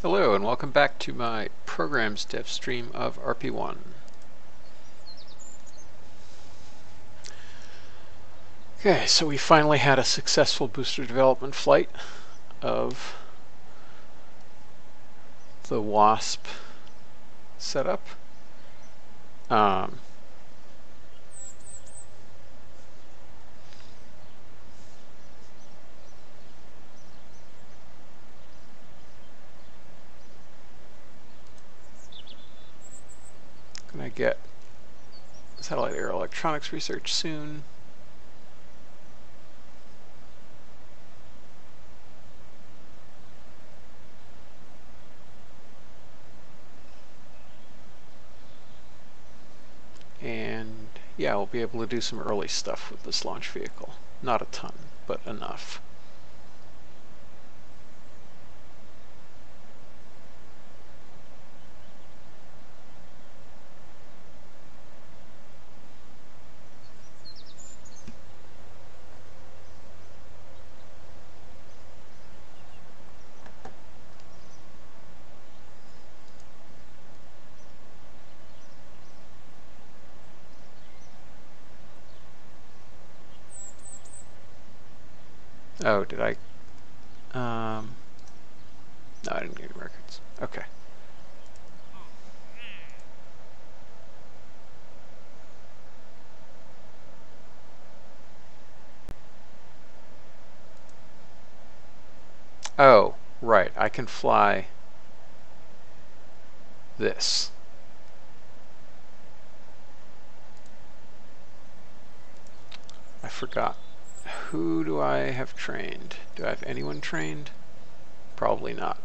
Hello and welcome back to my programs dev stream of RP-1. Okay, so we finally had a successful booster development flight of the WASP setup. Gonna get satellite air electronics research soon. And yeah, we'll be able to do some early stuff with this launch vehicle. Not a ton, but enough. Oh, did I? No, I didn't get any records. Okay. Oh, right. I can fly this. I forgot. Who do I have trained? Do I have anyone trained? Probably not.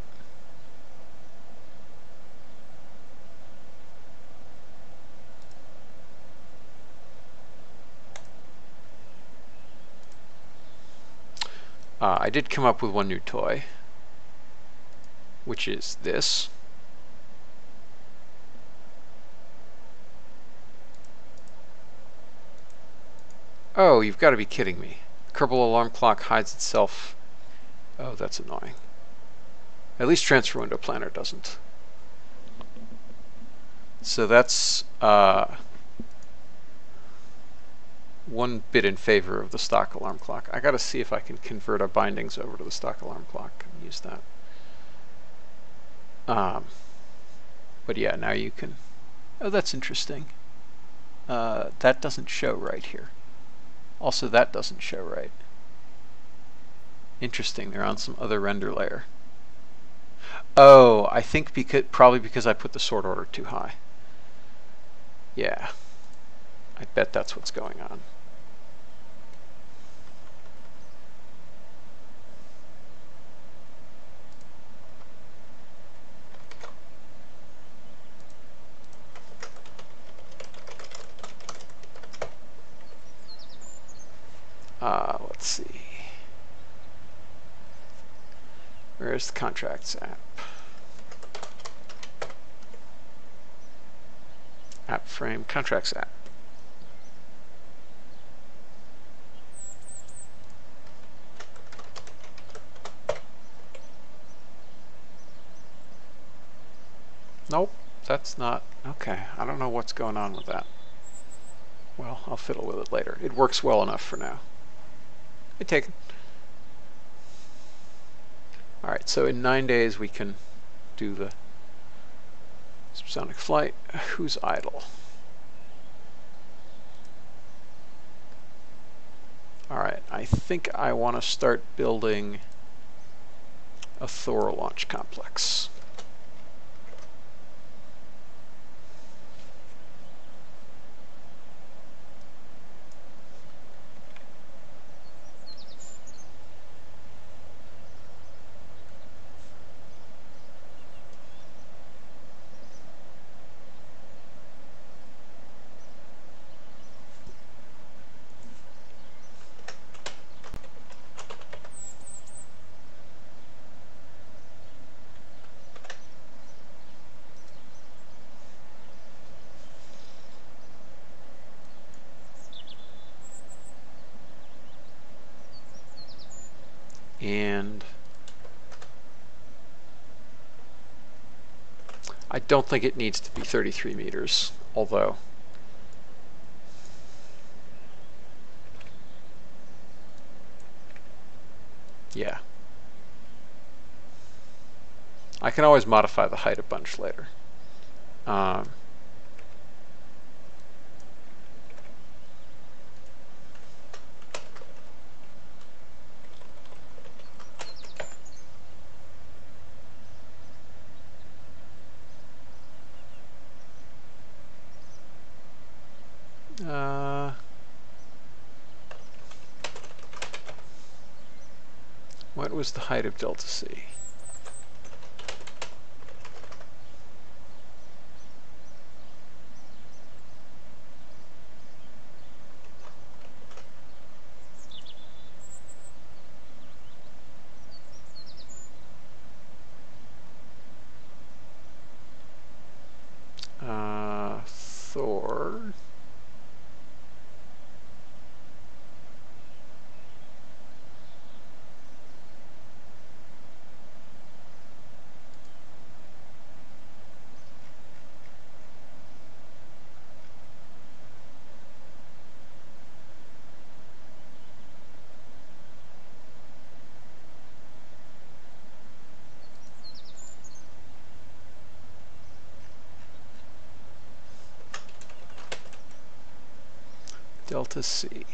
I did come up with one new toy, which is this. Oh, you've got to be kidding me. Kerbal alarm clock hides itself. Oh, that's annoying. At least transfer window planner doesn't. So that's one bit in favor of the stock alarm clock. I got to see if I can convert our bindings over to the stock alarm clock and use that. But yeah, now you can. Oh, that's interesting. That doesn't show right here. Also, that doesn't show right. Interesting, they're on some other render layer. Oh, I think probably because I put the sort order too high. Yeah, I bet that's what's going on. Let's see. Where's the contracts app? App frame, contracts app. Nope, that's not. Okay, I don't know what's going on with that. Well, I'll fiddle with it later. It works well enough for now. I take it. Alright, so in 9 days we can do the supersonic flight. Who's idle? Alright, I think I want to start building a Thor launch complex. And I don't think it needs to be 33 meters, although yeah. I can always modify the height a bunch later. What was the height of delta C? Thor. Delta C.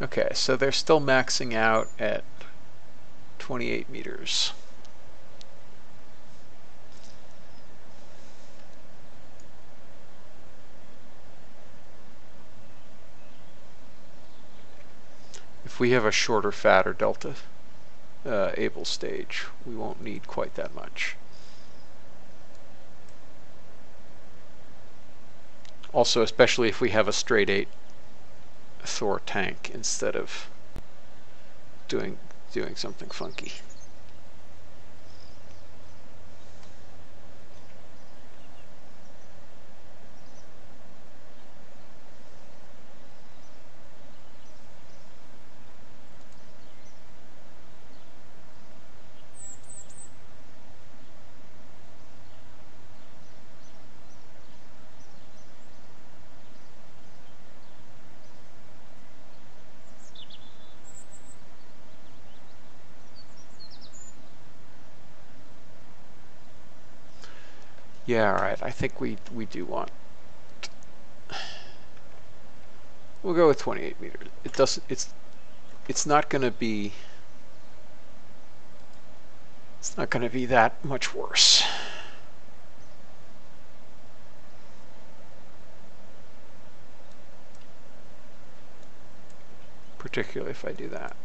Okay, so they're still maxing out at 28 meters. If we have a shorter, fatter delta able stage, we won't need quite that much. Also, especially if we have a straight 8 Thor tank instead of doing something funky. Yeah, all right. I think we do want. We'll go with 28 meters. It doesn't. It's not going to be. It's not going to be that much worse. Particularly if I do that.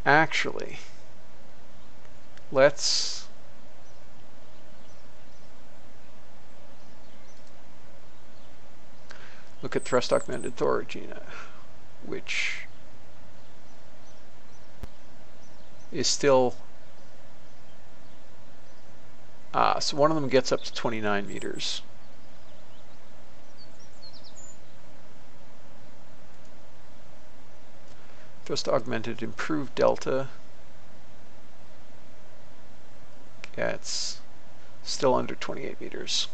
Actually, let's look at thrust augmented Thor Regina, which is still so one of them gets up to 29 meters. Thrust augmented improved delta gets still under 28 meters.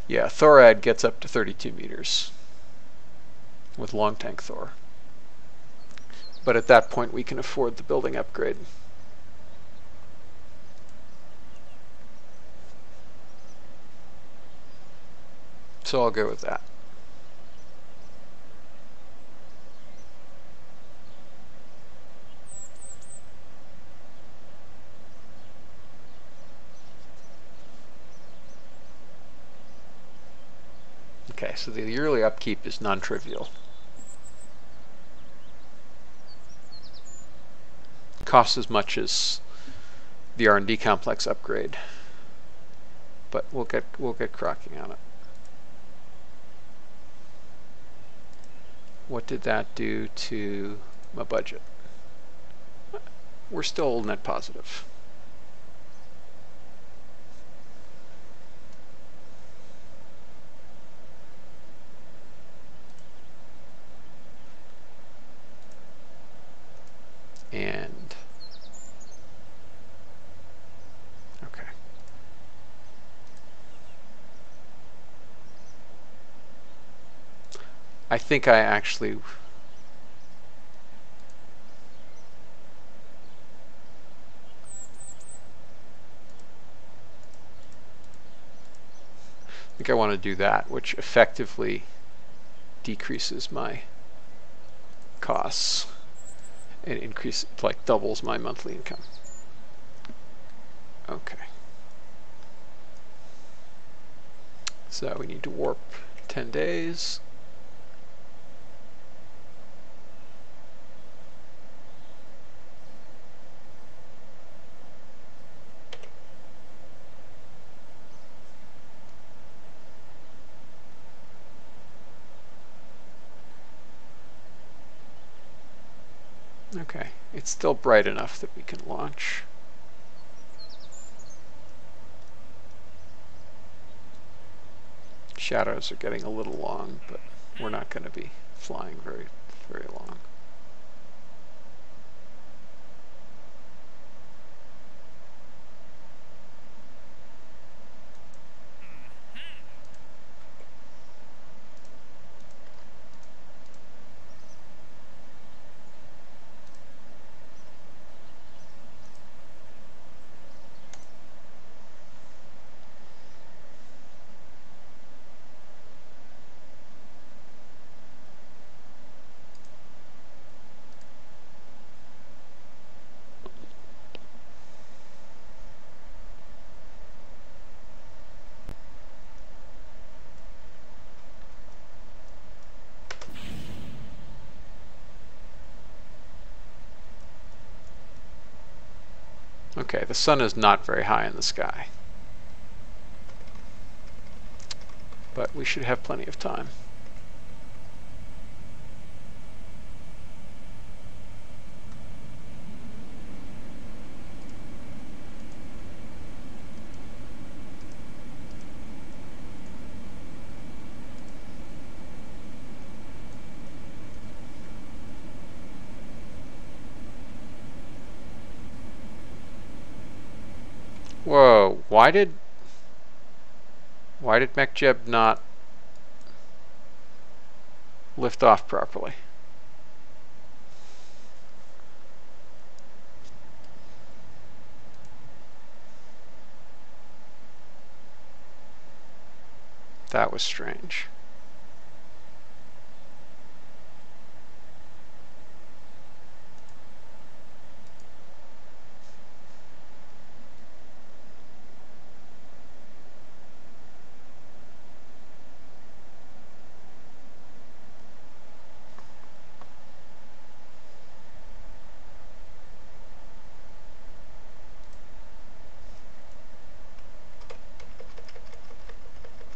Yeah, Thorad gets up to 32 meters with long tank Thor. But at that point we can afford the building upgrade. So I'll go with that. Okay, so the yearly upkeep is non-trivial. Costs as much as the R&D complex upgrade, but we'll get cracking on it. What did that do to my budget? We're still net positive. And okay. I think I actually want to do that, which effectively decreases my costs and increases, like, doubles my monthly income. Okay. So we need to warp 10 days. Okay, it's still bright enough that we can launch. Shadows are getting a little long, but we're not going to be flying very, very long. Okay, the sun is not very high in the sky, but we should have plenty of time. Whoa, why did MechJeb not lift off properly? That was strange.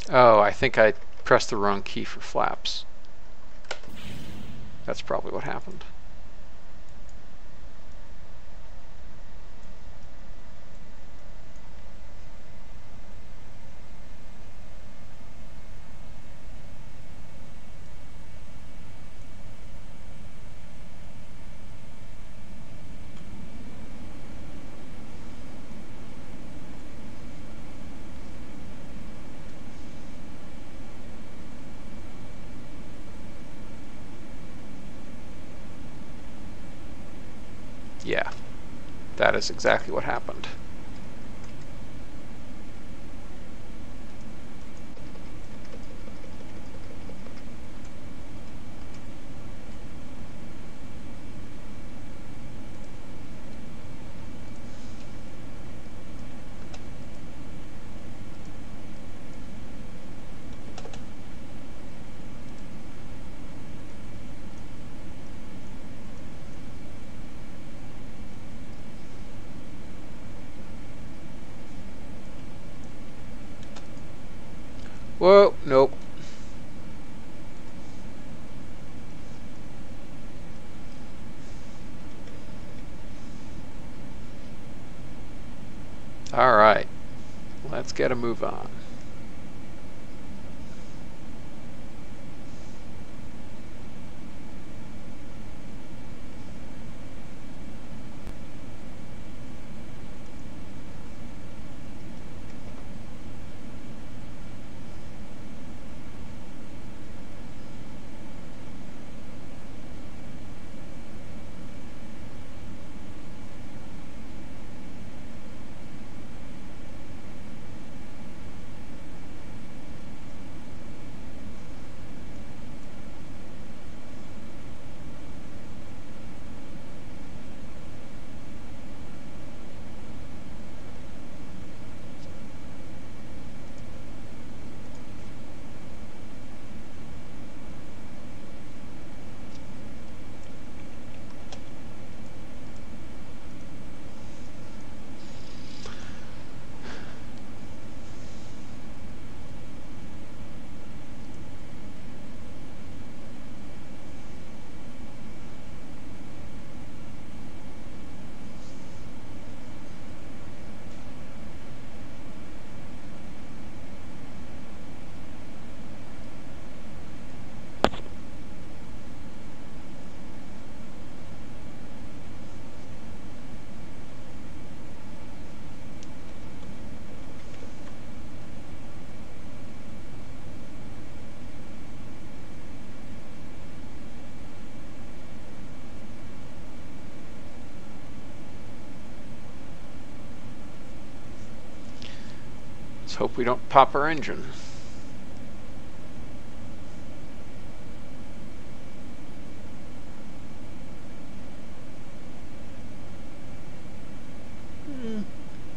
Oh, I think I pressed the wrong key for flaps. That's probably what happened. Yeah, that is exactly what happened. Whoa, nope. All right, let's get a move on. Let's hope we don't pop our engine.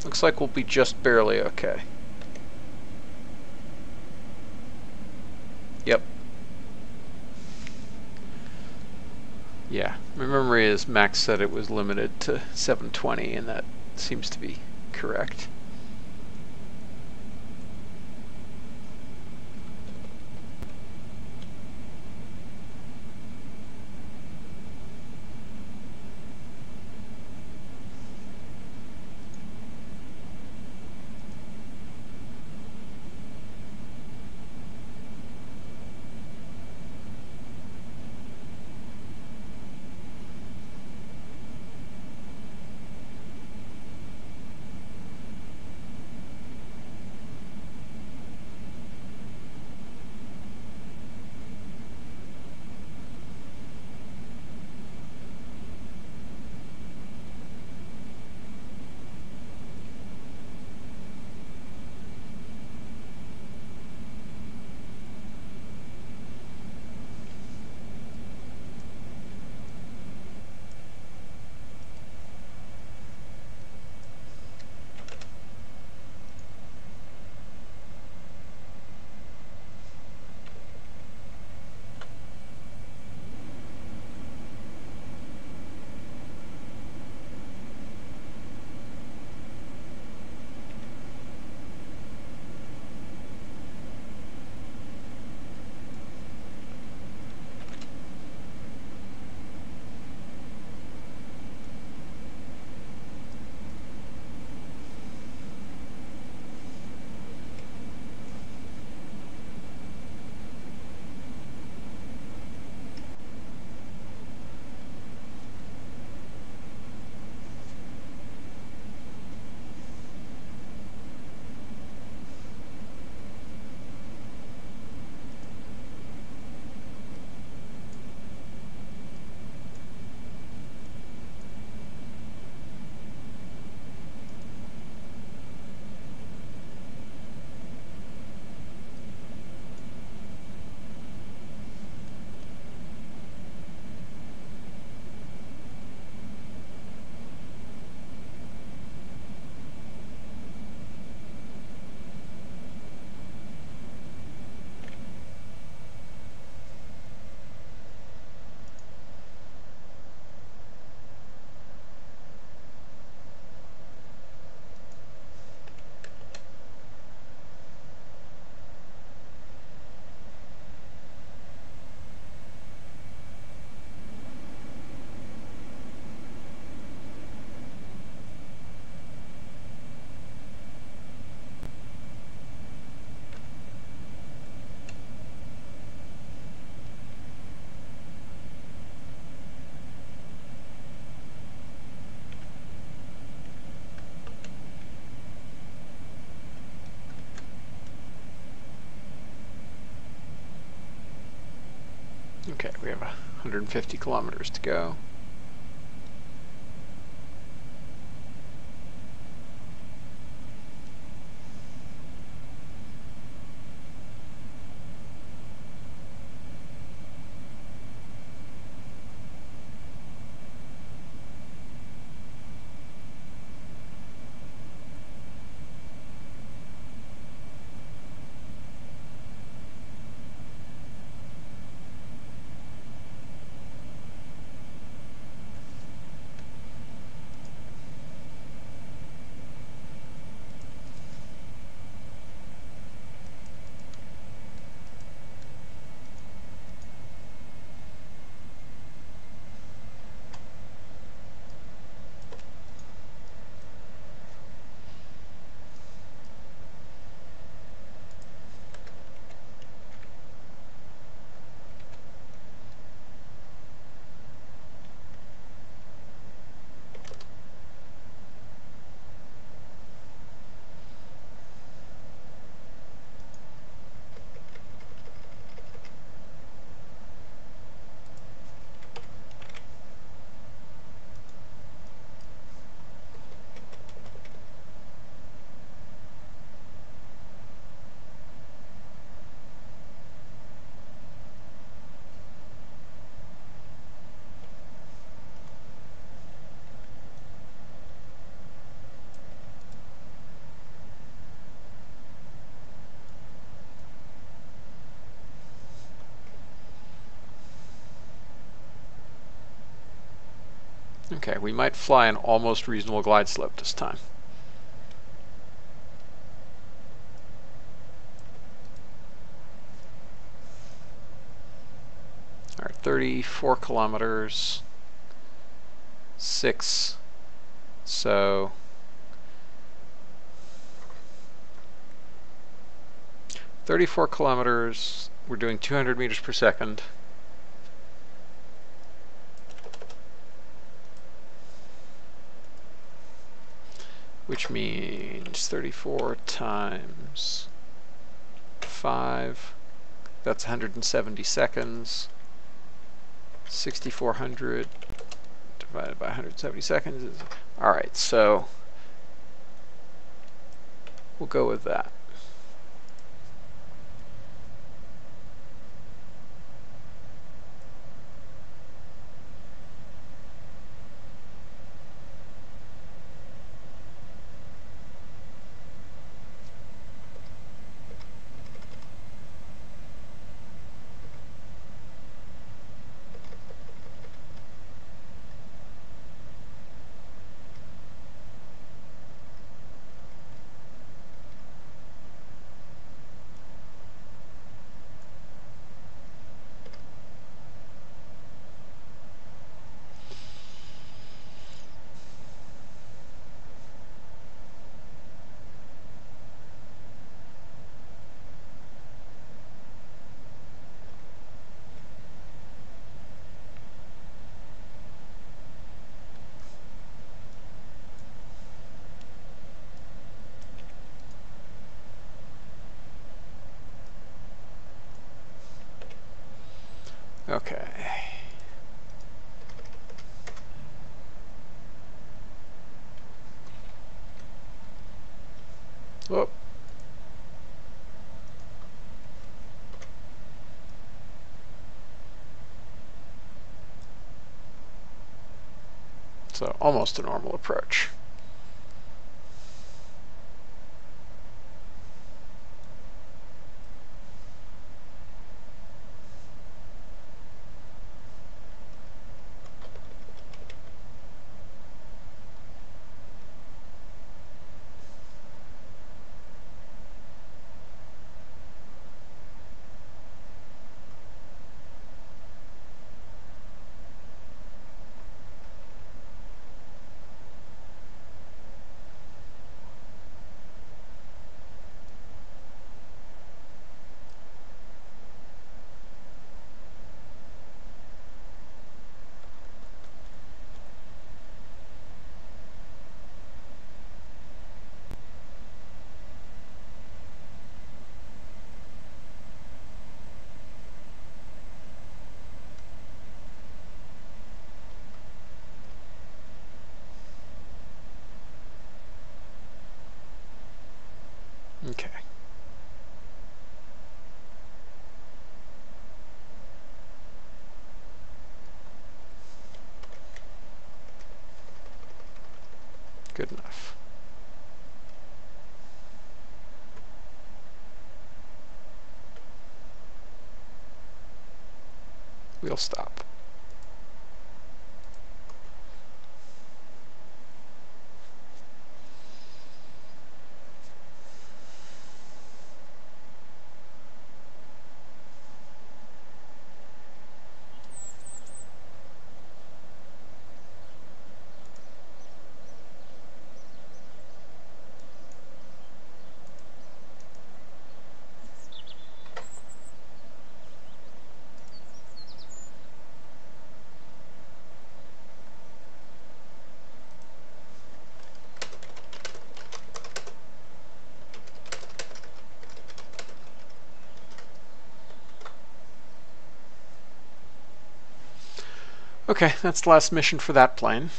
Looks like we'll be just barely okay. Yep. Yeah, my memory is Max said it was limited to 720, and that seems to be correct. Okay, we have 150 kilometers to go. Okay, we might fly an almost reasonable glide slope this time. All right, 34 kilometers, 6, so 34 kilometers, we're doing 200 meters per second. Which means 34 times 5, that's 170 seconds. 6,400 divided by 170 seconds is, all right, so we'll go with that. Okay. Whoop. So almost a normal approach. Okay. Good enough. We'll stop. Okay, that's the last mission for that plane.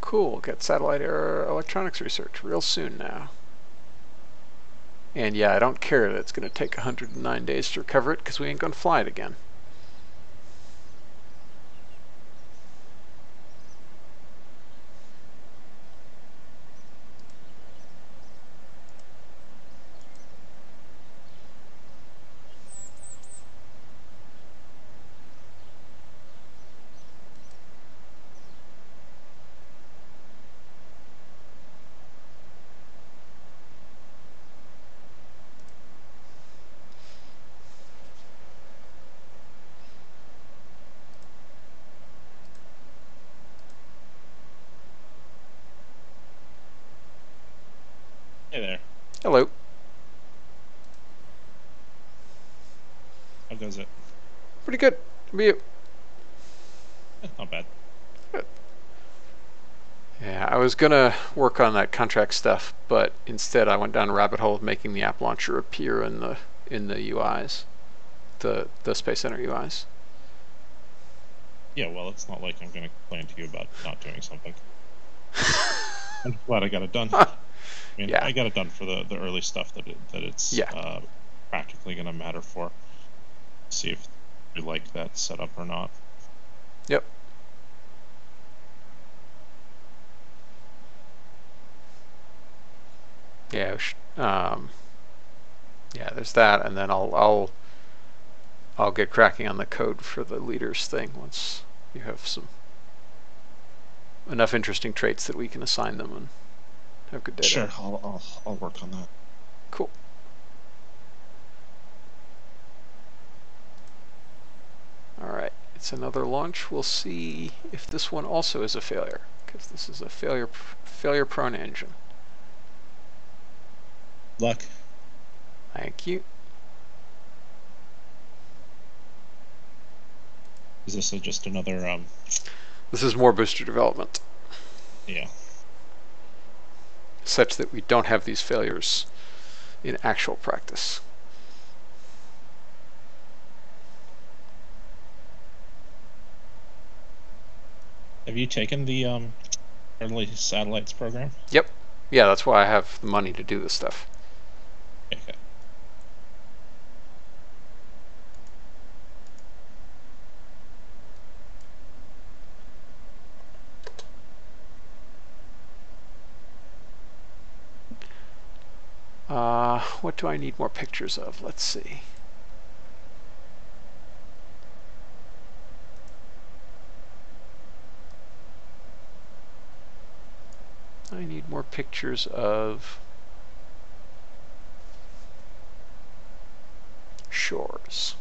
Cool, get satellite electronics research real soon now. And yeah, I don't care that it's going to take 109 days to recover it, because we ain't going to fly it again. Hey there. Hello. How goes it? Pretty good. How about you? Not bad. Good. Yeah, I was gonna work on that contract stuff, but instead I went down a rabbit hole of making the app launcher appear in the UIs, the Space Center UIs. Yeah, well, it's not like I'm going to complain to you about not doing something. I'm glad I got it done. I mean, Yeah. I got it done for the early stuff that it's practically going to matter for. See if you like that setup or not. Yep. Yeah. Yeah. There's that, and then I'll get cracking on the code for the leaders thing once you have enough interesting traits that we can assign them and have good data. Sure, I'll work on that. Cool. All right, it's another launch. We'll see if this one also is a failure, because this is a failure-prone engine. Luck. Thank you. Is this just another? This is more booster development. Yeah. Such that we don't have these failures in actual practice. Have you taken the early satellites program? Yep. Yeah, that's why I have the money to do this stuff. Okay. What do I need more pictures of? Let's see. I need more pictures of shores.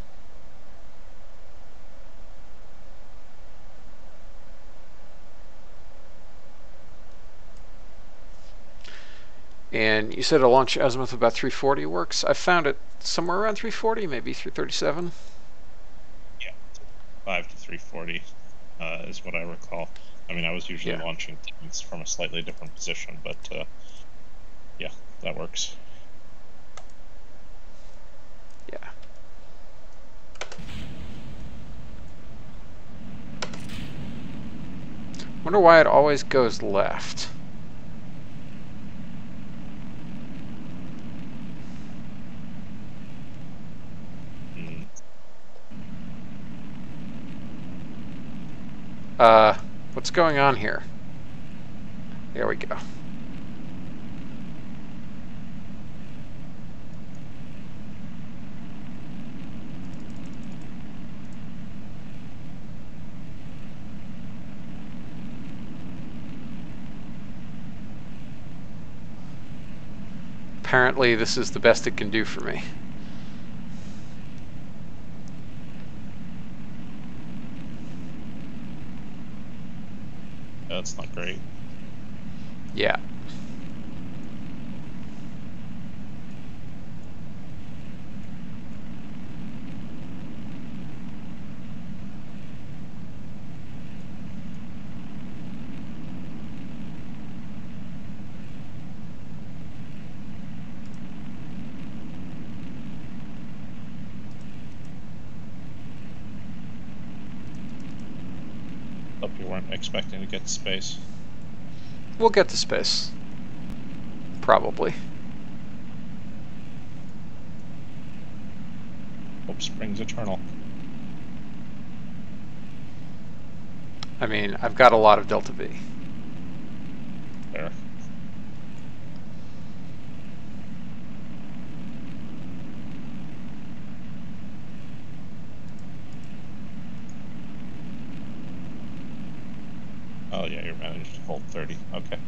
And you said a launch azimuth of about 340 works. I found it somewhere around 340, maybe 337. Yeah, 5 to 340 is what I recall. I mean, I was usually launching things from a slightly different position, but yeah, that works. Yeah. Wonder why it always goes left. What's going on here? There we go. Apparently this is the best it can do for me. That's not great. Yeah. Hope you weren't expecting to get to space. We'll get to space. Probably. Hope springs eternal. I mean, I've got a lot of Delta V. There. Oh yeah, you managed to hold 30. Okay.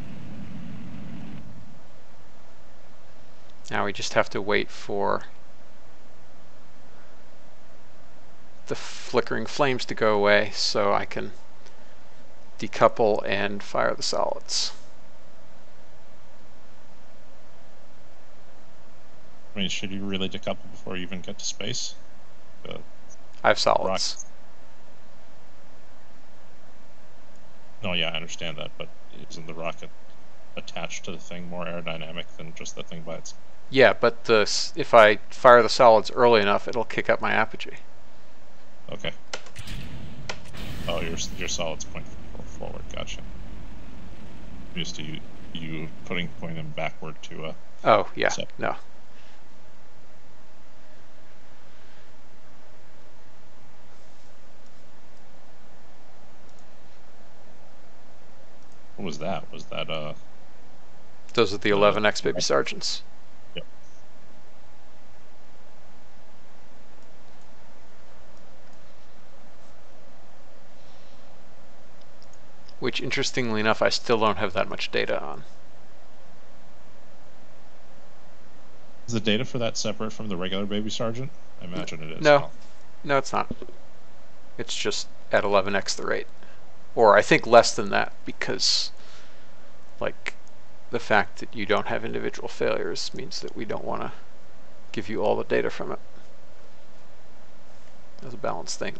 Now we just have to wait for the flickering flames to go away so I can decouple and fire the solids. I mean, should you really decouple before you even get to space? I have solids. No, yeah, I understand that, but isn't the rocket attached to the thing more aerodynamic than just the thing by itself? Yeah, but if I fire the solids early enough, it'll kick up my apogee. Okay. Oh, your solids point forward. Gotcha. Used to you pointing them backward to Oh yeah, no. What was that? Was that Those are the 11X baby sergeants. Yep. Which, interestingly enough, I still don't have that much data on. Is the data for that separate from the regular baby sergeant? I imagine it is. No, no, it's not. It's just at 11x the rate, or I think less than that, because like the fact that you don't have individual failures means that we don't want to give you all the data from it. As a balanced thing.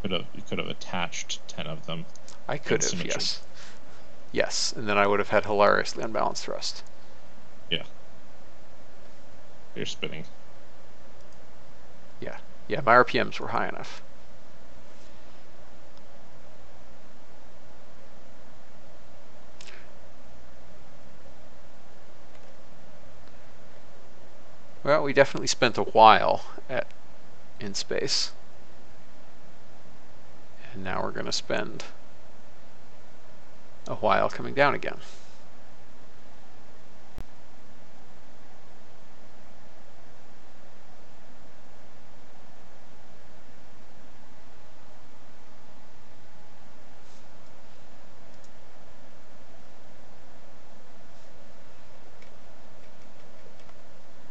You could have attached 10 of them. I could have, yes. Yes, and then I would have had hilariously unbalanced thrust. Yeah. You're spinning. Yeah. Yeah, my RPMs were high enough. Well, we definitely spent a while in space. And now we're going to spend a while coming down again.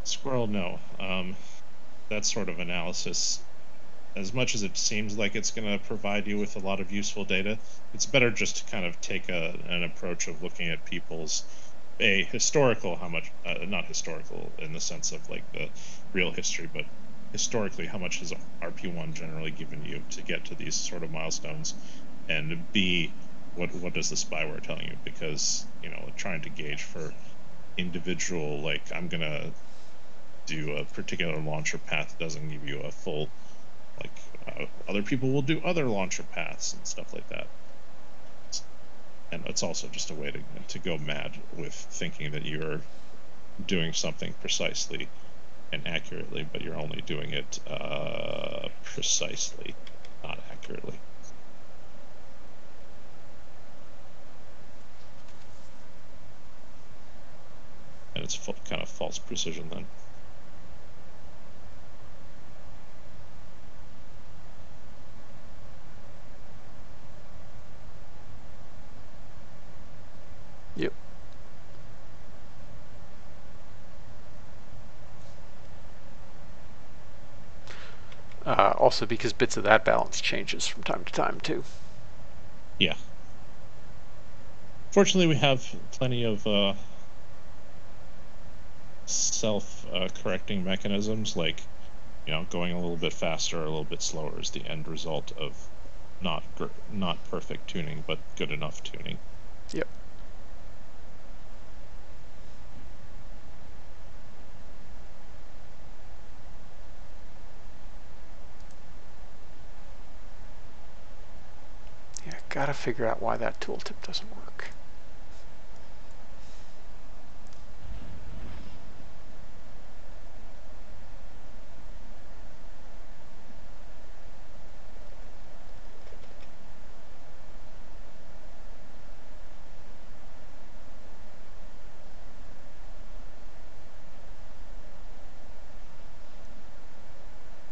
Squirrel, no. That sort of analysis, as much as it seems like it's going to provide you with a lot of useful data, it's better just to kind of take an approach of looking at people's historical, how much, not historical in the sense of like the real history, but historically, how much has RP-1 generally given you to get to these sort of milestones, and B, what does the spyware telling you? Because, you know, trying to gauge for individual, like, I'm going to do a particular launcher path that doesn't give you a full, like, other people will do other launcher paths and stuff like that. And it's also just a way to go mad with thinking that you're doing something precisely and accurately, but you're only doing it precisely, not accurately. And it's kind of false precision then. Yep. Also because bits of that balance changes from time to time too. Yeah. Fortunately, we have plenty of self-correcting mechanisms, like, going a little bit faster or a little bit slower is the end result of not perfect tuning, but good enough tuning. Yep. Yeah, gotta figure out why that tooltip doesn't work.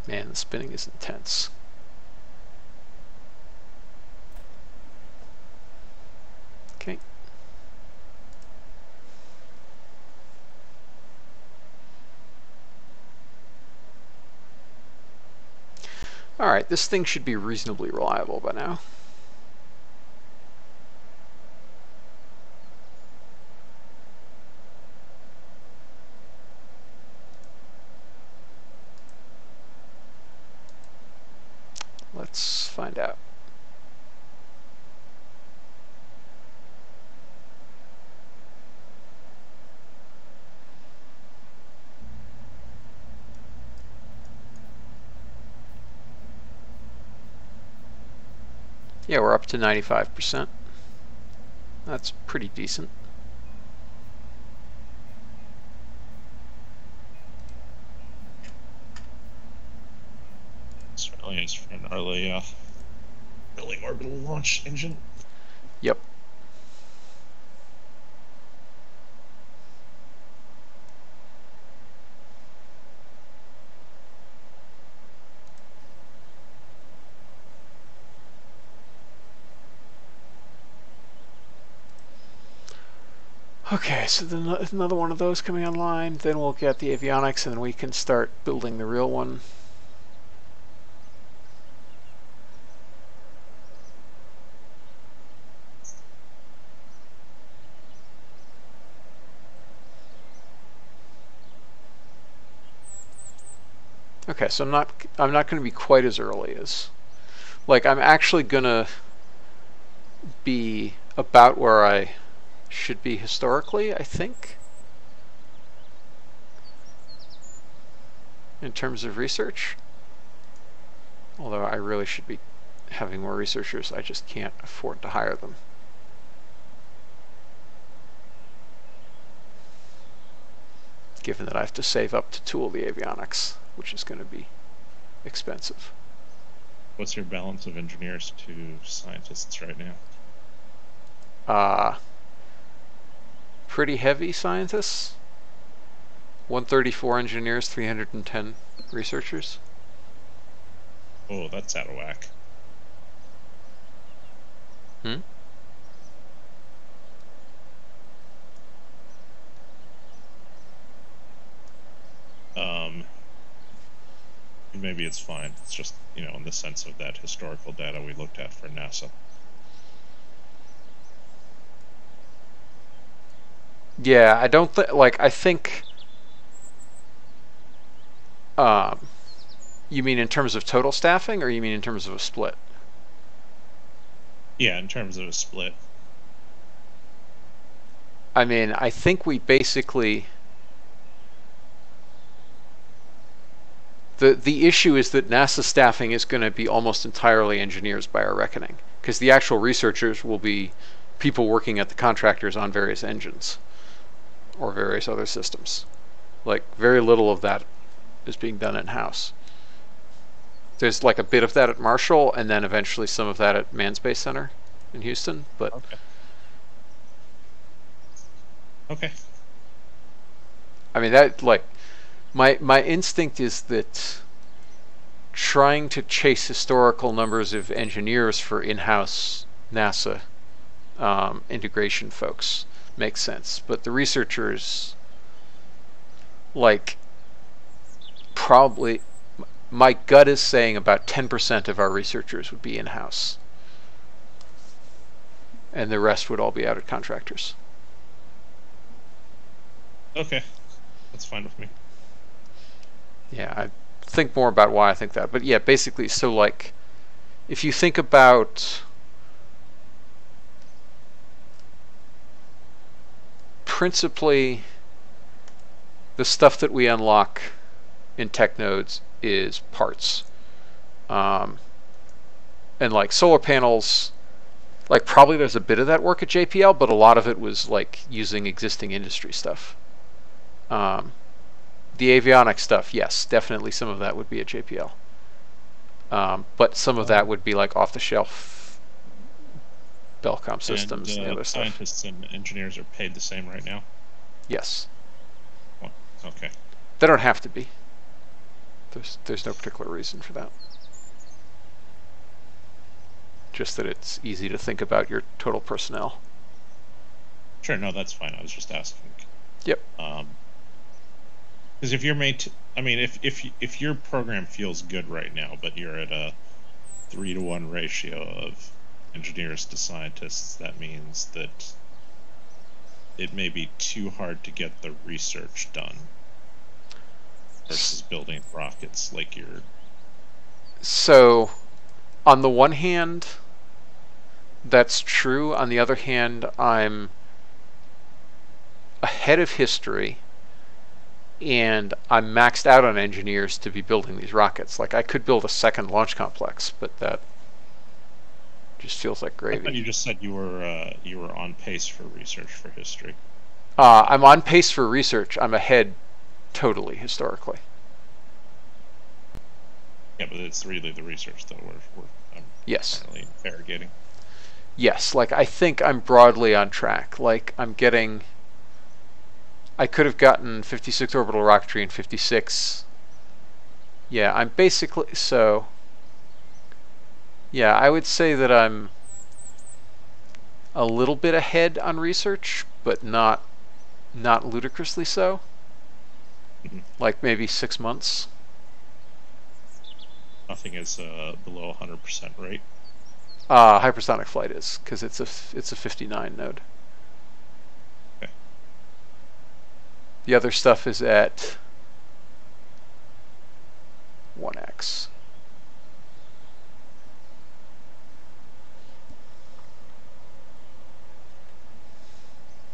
Man, the spinning is intense. Okay. Alright, this thing should be reasonably reliable by now. Let's find out. Yeah, we're up to 95%. That's pretty decent. Certainly is for an early orbital launch engine. Yep. Okay, so then another one of those coming online, then we'll get the avionics and we can start building the real one. Okay, so I'm not going to be quite as early as, like, I'm actually going to be about where I should be historically, I think, in terms of research. Although I really should be having more researchers, I just can't afford to hire them. Given that I have to save up to tool the avionics, which is going to be expensive. What's your balance of engineers to scientists right now? Pretty heavy scientists. 134 engineers, 310 researchers. Oh, that's out of whack. Maybe it's fine. It's just, in the sense of that historical data we looked at for NASA. Yeah, I don't like, I think, you mean in terms of total staffing, or you mean in terms of a split? Yeah, in terms of a split. I mean, I think we basically, the issue is that NASA staffing is going to be almost entirely engineers by our reckoning, because the actual researchers will be people working at the contractors on various engines or various other systems. Like, very little of that is being done in-house. There's like a bit of that at Marshall, and then eventually some of that at Manned Space Center in Houston. But okay. I mean, that, like, my instinct is that trying to chase historical numbers of engineers for in-house NASA integration folks makes sense, but the researchers, like, probably, my gut is saying about 10% of our researchers would be in-house, and the rest would all be out at contractors. Okay, that's fine with me. Yeah, I think more about why I think that, but yeah, basically, so like, if you think about principally the stuff that we unlock in tech nodes is parts, and like solar panels, like probably there's a bit of that work at JPL, but a lot of it was like using existing industry stuff. The avionics stuff, yes, definitely some of that would be at JPL, but some of that would be like off-the-shelf Belcom systems and the other stuff. Scientists and engineers are paid the same right now? Yes. Well, okay. They don't have to be. There's no particular reason for that. Just that it's easy to think about your total personnel. Sure, no, that's fine. I was just asking. Yep. Because if you're made to, I mean, if your program feels good right now, but you're at a 3-to-1 ratio of engineers to scientists, that means that it may be too hard to get the research done versus building rockets like you're. So, on the one hand, that's true. On the other hand, I'm ahead of history, and I'm maxed out on engineers to be building these rockets. Like, I could build a second launch complex, but that just feels like gravy. I thought you just said you were on pace for research for history. I'm on pace for research. I'm ahead totally historically. Yeah, but it's really the research that I'm yes. currently interrogating. Yes, like I think I'm broadly on track. Like I'm getting, I could have gotten 56 orbital rocketry in 56. Yeah, I'm basically, so yeah, I would say that I'm a little bit ahead on research, but not ludicrously so. Mm-hmm. Like maybe 6 months. Nothing is below 100% rate. Hypersonic flight is, because it's a 59 node. Okay. The other stuff is at 1x.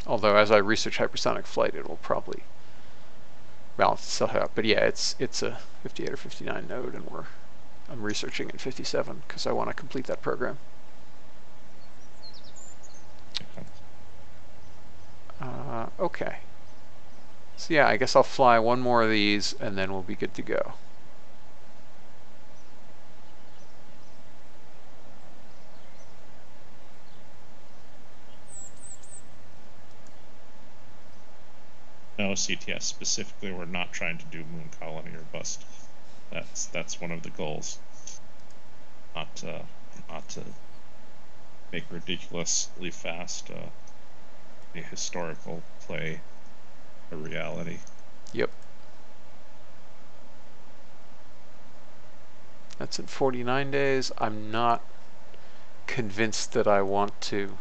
Although as I research hypersonic flight, it will probably balance itself out. But yeah, it's a 58 or 59 node, and I'm researching in 57 because I want to complete that program. Okay. So yeah, I guess I'll fly one more of these, and then we'll be good to go. No, CTS specifically, we're not trying to do moon colony or bust. That's one of the goals. Not to make ridiculously fast a historical play a reality. Yep. That's in 49 days. I'm not convinced that I want to.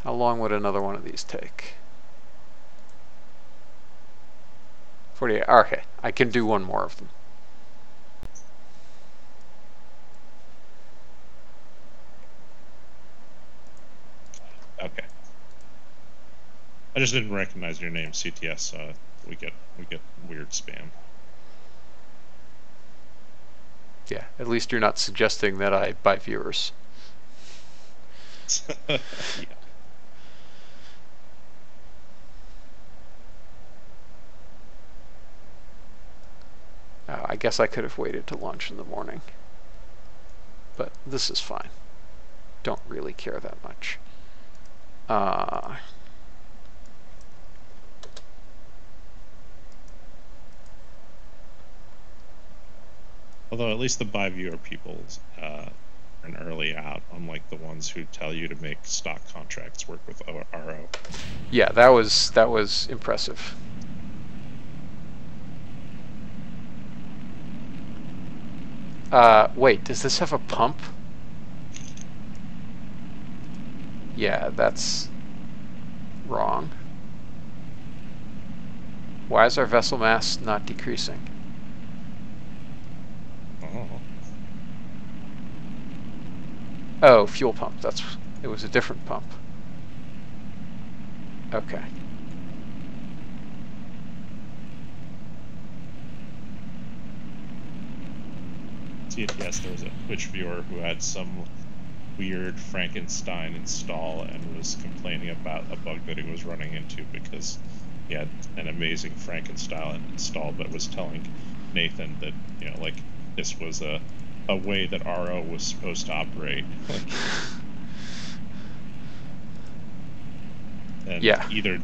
How long would another one of these take? 48. Okay, I can do one more of them. Okay. I just didn't recognize your name, CTS. We get weird spam. Yeah, at least you're not suggesting that I buy viewers. Yeah. I guess I could have waited to lunch in the morning. But this is fine. Don't really care that much. Although at least the buy viewer people are an early out, unlike the ones who tell you to make stock contracts work with RO. Yeah, that was impressive. Wait, does this have a pump? Yeah, that's wrong. Why is our vessel mass not decreasing? Oh. Oh, fuel pump. It was a different pump. Okay. Yes, there was a Twitch viewer who had some weird Frankenstein install and was complaining about a bug that he was running into because he had an amazing Frankenstein install, but was telling Nathan that, you know, like, this was a way that RO was supposed to operate. And yeah. either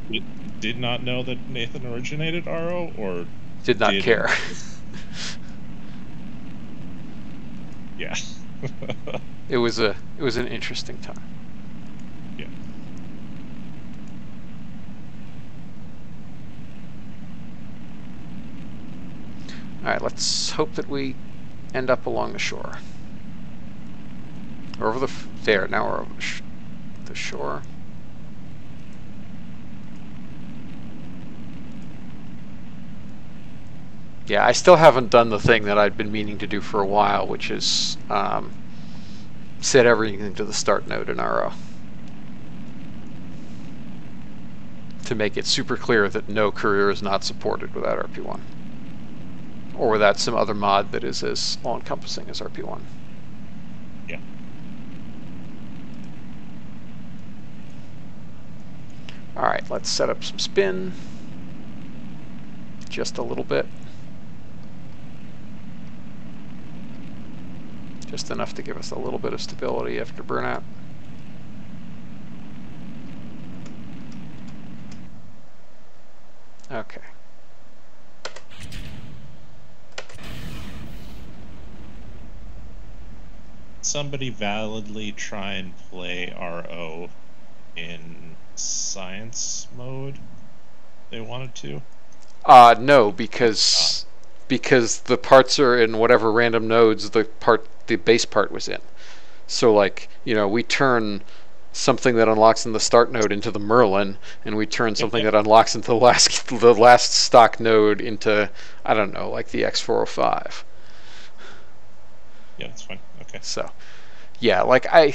did not know that Nathan originated RO, or did not care. Yeah. It was an interesting time. Yeah. All right, let's hope that we end up along the shore. Or over there. Now we're over the shore. Yeah, I still haven't done the thing that I'd been meaning to do for a while, which is set everything to the start node in RO. To make it super clear that no career is not supported without RP-1. Or without some other mod that is as all-encompassing as RP-1. Yeah. Alright, let's set up some spin. Just a little bit. Just enough to give us a little bit of stability after burnout. Okay. Somebody validly try and play RO in science mode? They wanted to? No, because the parts are in whatever random nodes the base part was in. So like, you know, we turn something that unlocks in the start node into the Merlin, and we turn something that unlocks into the last stock node into, I don't know, like the X405. Yeah, that's fine. Okay. So, yeah, I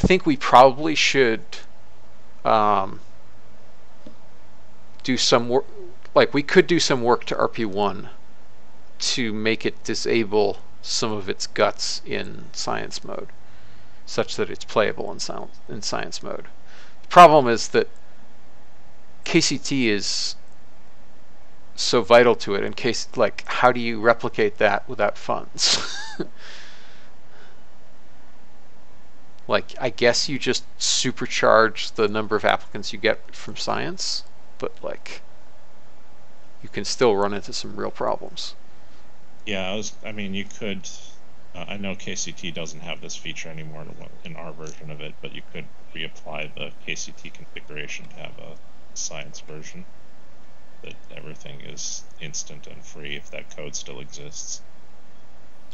think we probably should do some work. Like, we could do some work to RP-1 to make it disable some of its guts in science mode, such that it's playable in science mode. The problem is that KCT is so vital to it. In case, like, how do you replicate that without funds? Like, I guess you just supercharge the number of applicants you get from science, but like, you can still run into some real problems. Yeah, I mean, you could. I know KCT doesn't have this feature anymore in our version of it, but you could reapply the KCT configuration to have a science version. That everything is instant and free if that code still exists.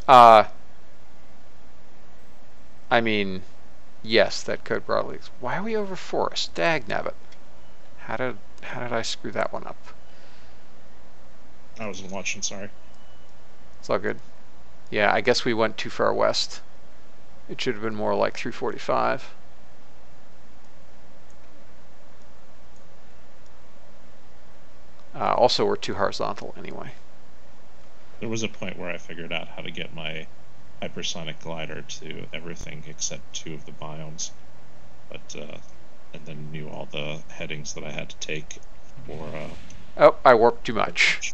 I mean, yes, that code broadly. Why are we over forest? Dagnabbit. How did I screw that one up? I wasn't watching, sorry. It's all good. Yeah, I guess we went too far west. It should have been more like 345. Also, we're too horizontal anyway. There was a point where I figured out how to get my hypersonic glider to everything except 2 of the biomes, but and then knew all the headings that I had to take for. Oh, I warped too much.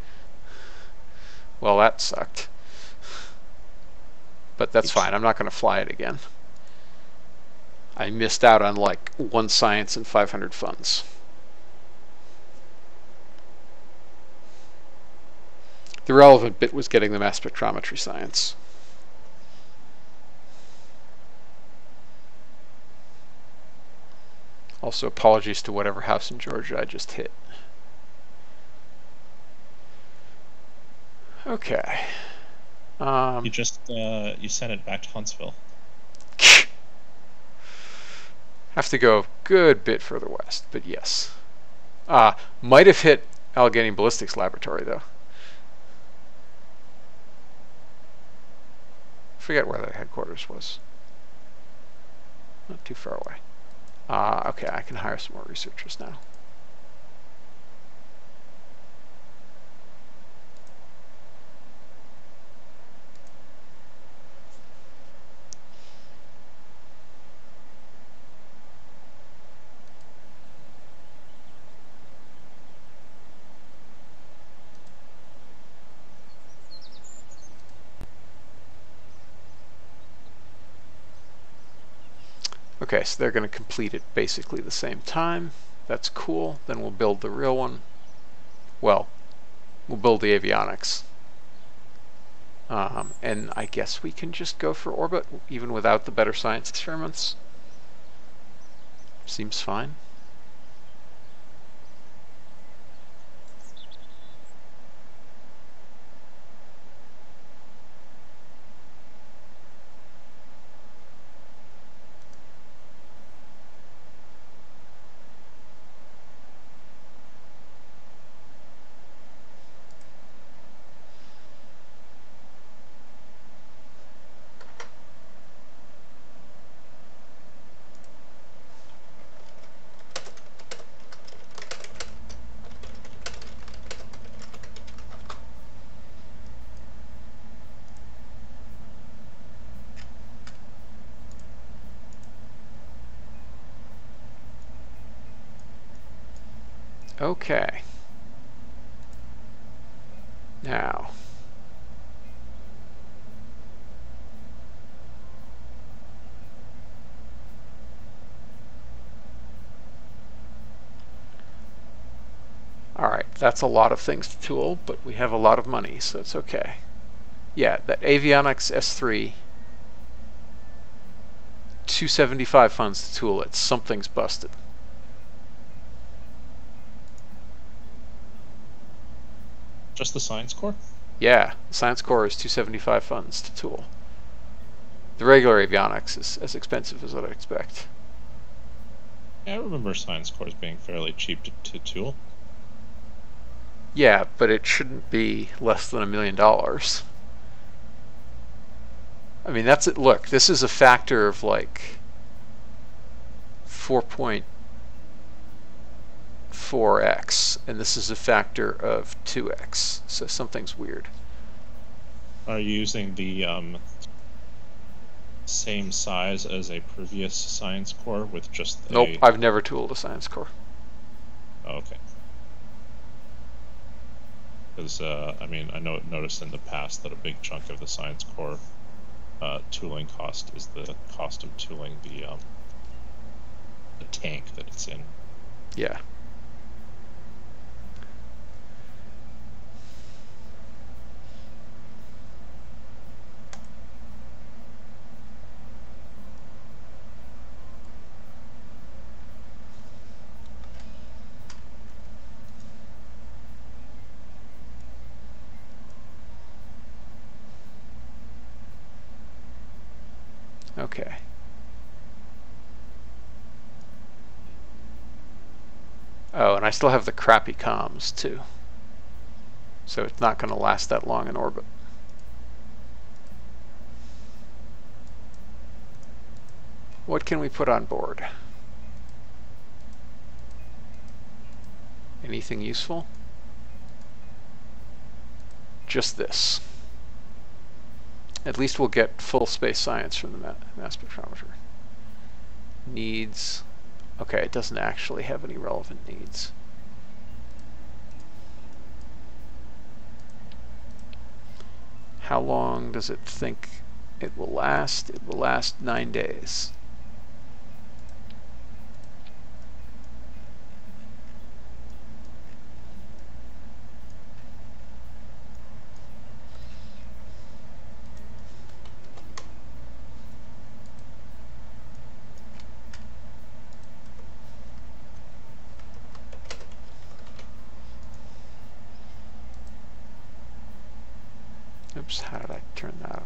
Well, that sucked. But that's fine. I'm not going to fly it again. I missed out on like 1 science and 500 funds. The relevant bit was getting the mass spectrometry science. Also, apologies to whatever house in Georgia I just hit. Okay. You just you sent it back to Huntsville. Have to go a good bit further west, but yes. Might have hit Allegheny Ballistics Laboratory though. Forget where their headquarters was. Not too far away. Okay, I can hire some more researchers now. Okay, so they're going to complete it basically the same time. That's cool. Then we'll build the real one. Well, we'll build the avionics. And I guess we can just go for orbit, even without the better science experiments. Seems fine. Okay. Now. Alright, that's a lot of things to tool, but we have a lot of money, so it's okay. Yeah, that avionics S3, 275 funds to tool it. Something's busted. Just the science core? Yeah, the science core is 275 funds to tool. The regular avionics is as expensive as what I'd expect. Yeah, I remember science cores being fairly cheap to tool. Yeah, but it shouldn't be less than $1 million. I mean, that's it. Look, this is a factor of like 4.4x, and this is a factor of 2x, so something's weird. Are you using the same size as a previous science core with just Nope, I've never tooled a science core. Oh, okay. Because, I mean, I noticed in the past that a big chunk of the science core tooling cost is the cost of tooling the tank that it's in. Yeah. Okay. Oh, and I still have the crappy comms too. So it's not going to last that long in orbit. What can we put on board? Anything useful? Just this. At least we'll get full space science from the mass spectrometer. Needs. Okay, it doesn't actually have any relevant needs. How long does it think it will last? It will last 9 days. Oops, how did I turn that on?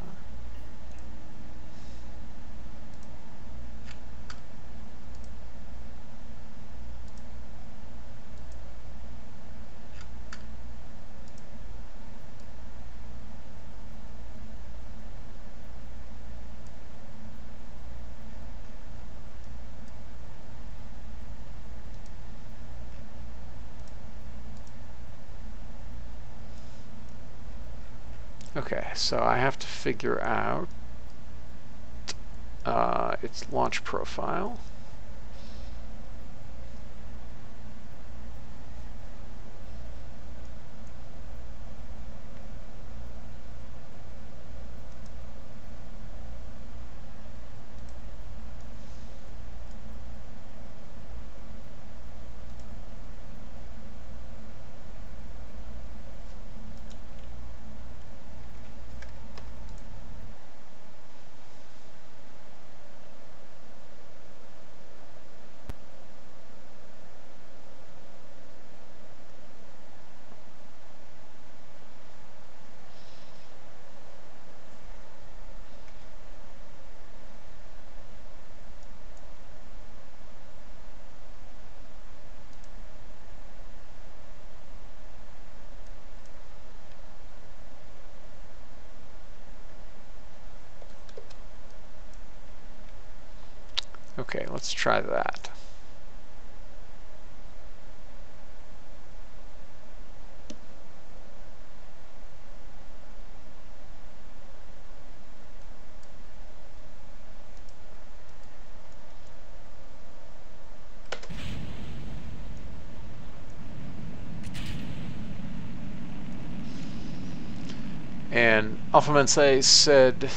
Okay, so I have to figure out its launch profile. Okay, let's try that. And AlphaMense said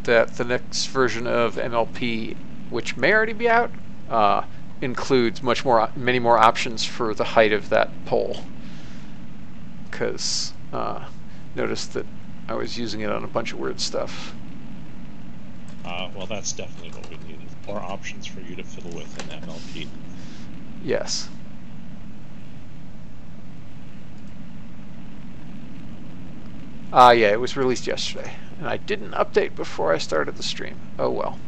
that the next version of MLP, which may already be out, includes many more options for the height of that pole. Because notice that I was using it on a bunch of weird stuff. Well, that's definitely what we need. More options for you to fiddle with in MLP. Yes. Yeah, it was released yesterday, and I didn't update before I started the stream. Oh well.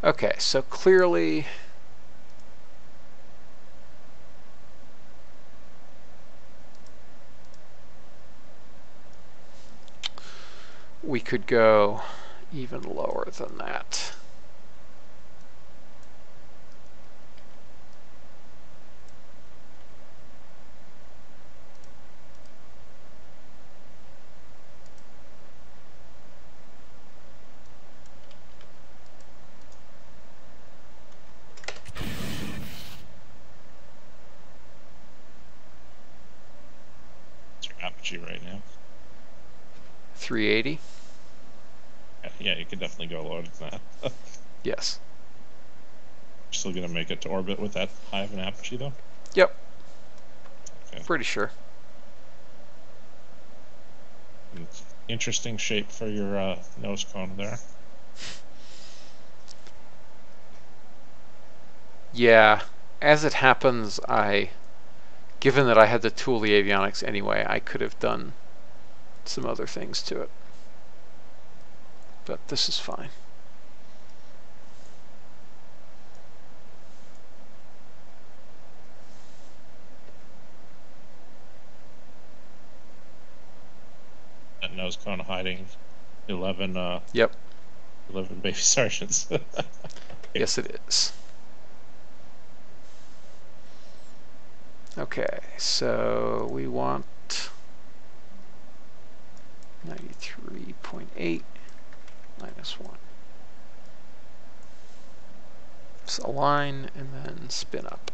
Okay, so clearly we could go even lower than that. What's your apogee right now? 380? Yeah, you can definitely go lower than that. Yes. Still gonna make it to orbit with that high of an apogee, though? Yep. Okay. Pretty sure. Interesting shape for your nose cone there. Yeah. As it happens, given that I had to tool the avionics anyway, I could have done some other things to it. But this is fine. That nose cone hiding 11 Yep. 11 baby sergeants. Yes, it is. Okay, so we want 93.8 minus 1. Just align and then spin up.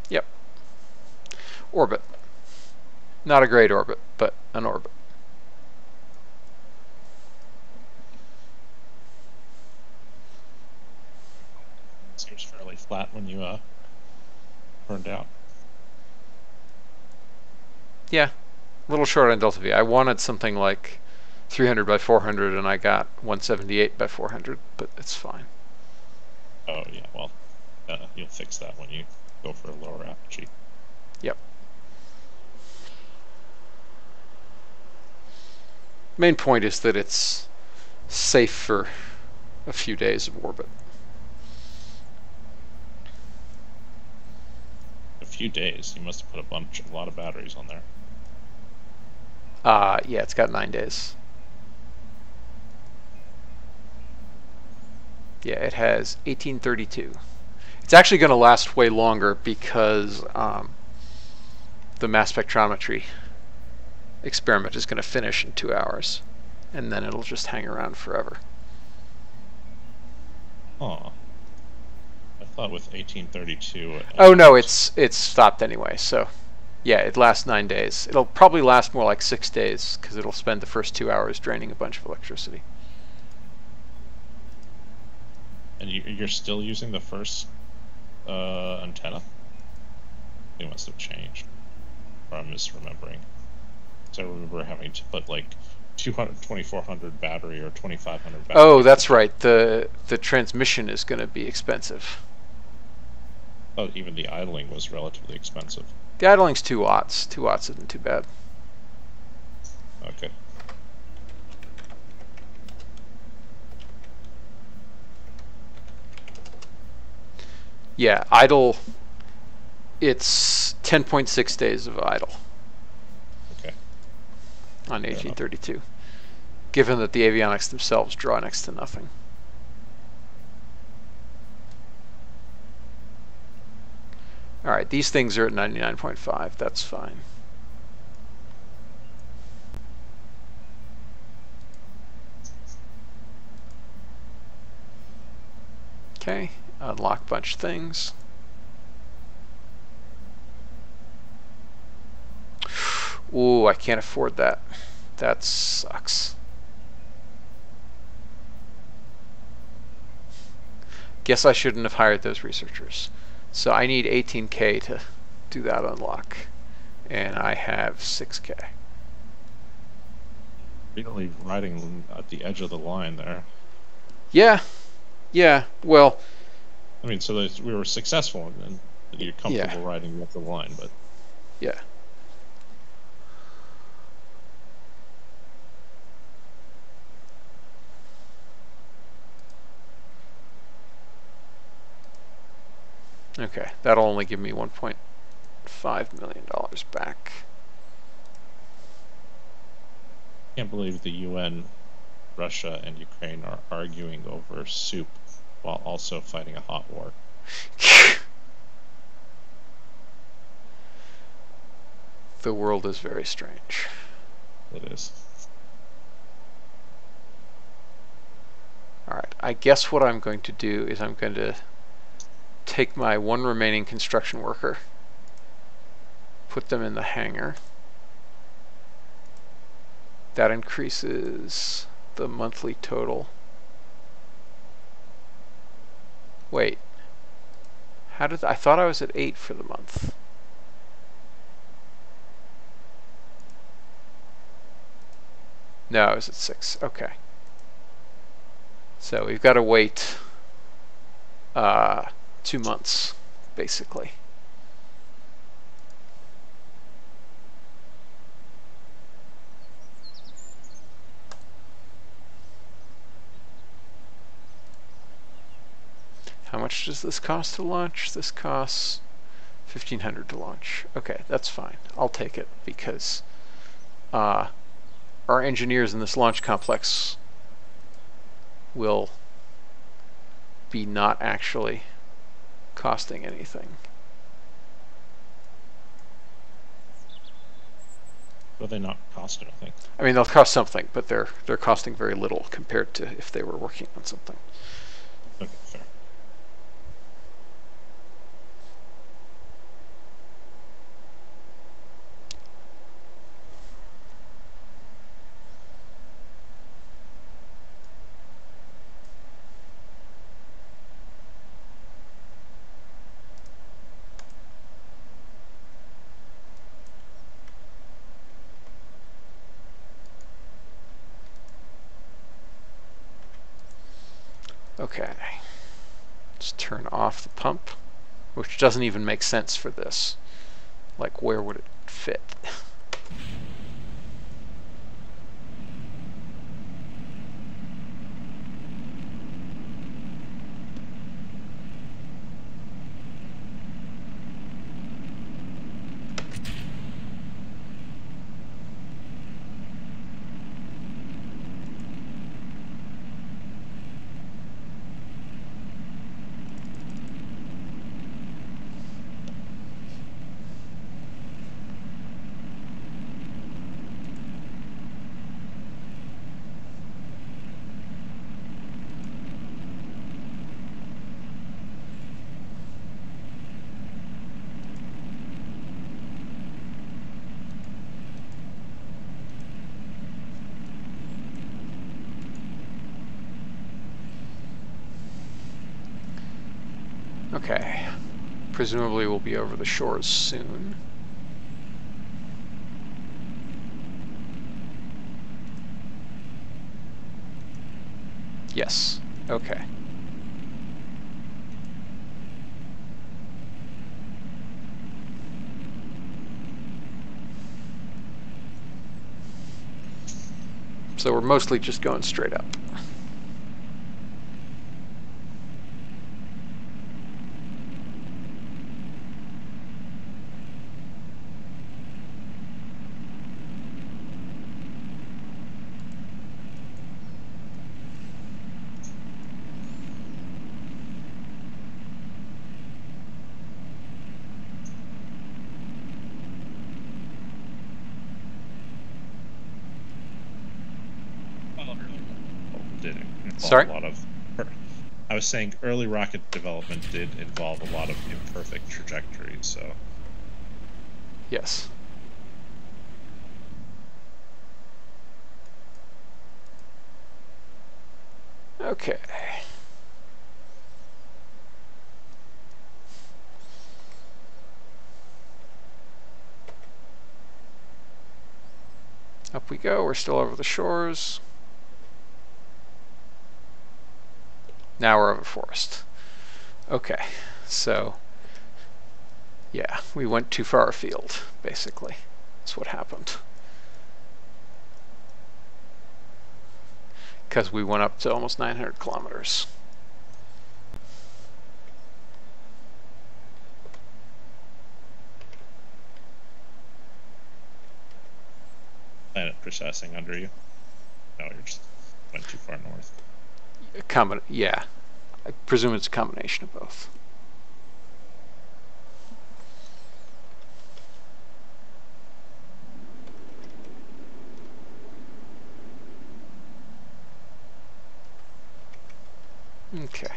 Yep. Orbit. Not a great orbit, but an orbit. Seems fairly flat when you burned out. Yeah, a little short on delta V. I wanted something like 300 by 400, and I got 178 by 400, but it's fine. Oh yeah, well, you'll fix that when you go for a lower apogee. Yep. Main point is that it's safe for a few days of orbit. A few days. You must have put a lot of batteries on there. Yeah, it's got 9 days. Yeah, it has 1832. It's actually going to last way longer because the mass spectrometry experiment is going to finish in 2 hours, and then it'll just hang around forever. Oh, I thought with 1832. Oh no, it's stopped anyway. So, yeah, it lasts 9 days. It'll probably last more like 6 days because it'll spend the first 2 hours draining a bunch of electricity. And you're still using the first antenna? It must have changed. Or I'm misremembering. So I remember having to put like 2400 battery or 2500 battery. Oh, that's right. The transmission is going to be expensive. Oh, even the idling was relatively expensive. The idling's 2 watts. 2 watts isn't too bad. Okay. Yeah, idle, it's 10.6 days of idle. Okay. On 1832, given that the avionics themselves draw next to nothing. All right, these things are at 99.5. That's fine. Okay, unlock bunch things. Ooh, I can't afford that. That sucks. Guess I shouldn't have hired those researchers. So I need 18K to do that unlock. And I have 6K. Really riding at the edge of the line there. Yeah. Yeah. Well, I mean, so we were successful in that you're comfortable riding with the line, but yeah. Okay, that'll only give me $1.5 million back. I can't believe the UN, Russia, and Ukraine are arguing over soup while also fighting a hot war. The world is very strange. It is. Alright, I guess what I'm going to do is I'm going to take my one remaining construction worker, put them in the hangar. That increases the monthly total. Wait, how did I thought I was at 8 for the month? No, I was at 6. Okay. So we've got to wait 2 months, basically. How much does this cost to launch? This costs $1,500 to launch. Okay, that's fine. I'll take it because our engineers in this launch complex will be not actually costing anything. Will they not cost anything? I mean, they'll cost something, but they're costing very little compared to if they were working on something. Okay, fair. Okay, let's turn off the pump, which doesn't even make sense for this. Like, where would it fit? Okay, presumably we'll be over the shores soon. Yes, okay. So we're mostly just going straight up. Did involve Sorry? a lot of. I was saying early rocket development did involve a lot of imperfect trajectories, so. Yes. Okay. Up we go, we're still over the shores. Now we're over forest. Okay, so Yeah, we went too far afield, basically. That's what happened. Because we went up to almost 900 kilometers. Planet processing under you. No, you're just went too far north. Yeah, I presume it's a combination of both. Okay.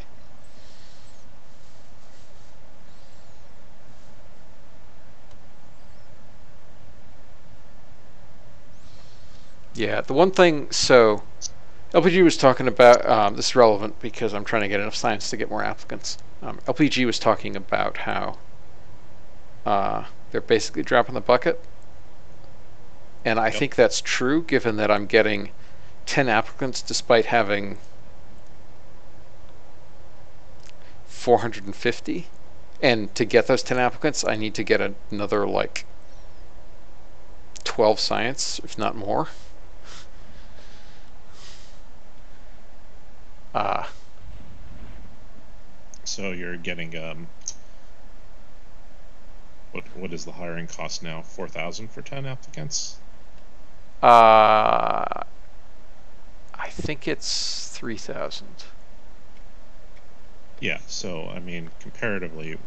Yeah, the one thing, so LPG was talking about, this is relevant because I'm trying to get enough science to get more applicants. LPG was talking about how they're basically dropping the bucket. And I think that's true, given that I'm getting 10 applicants despite having 450. And to get those 10 applicants, I need to get another, like, 12 science, if not more. So you're getting what is the hiring cost now? 4,000 for 10 applicants? I think it's 3,000. Yeah, so I mean, comparatively,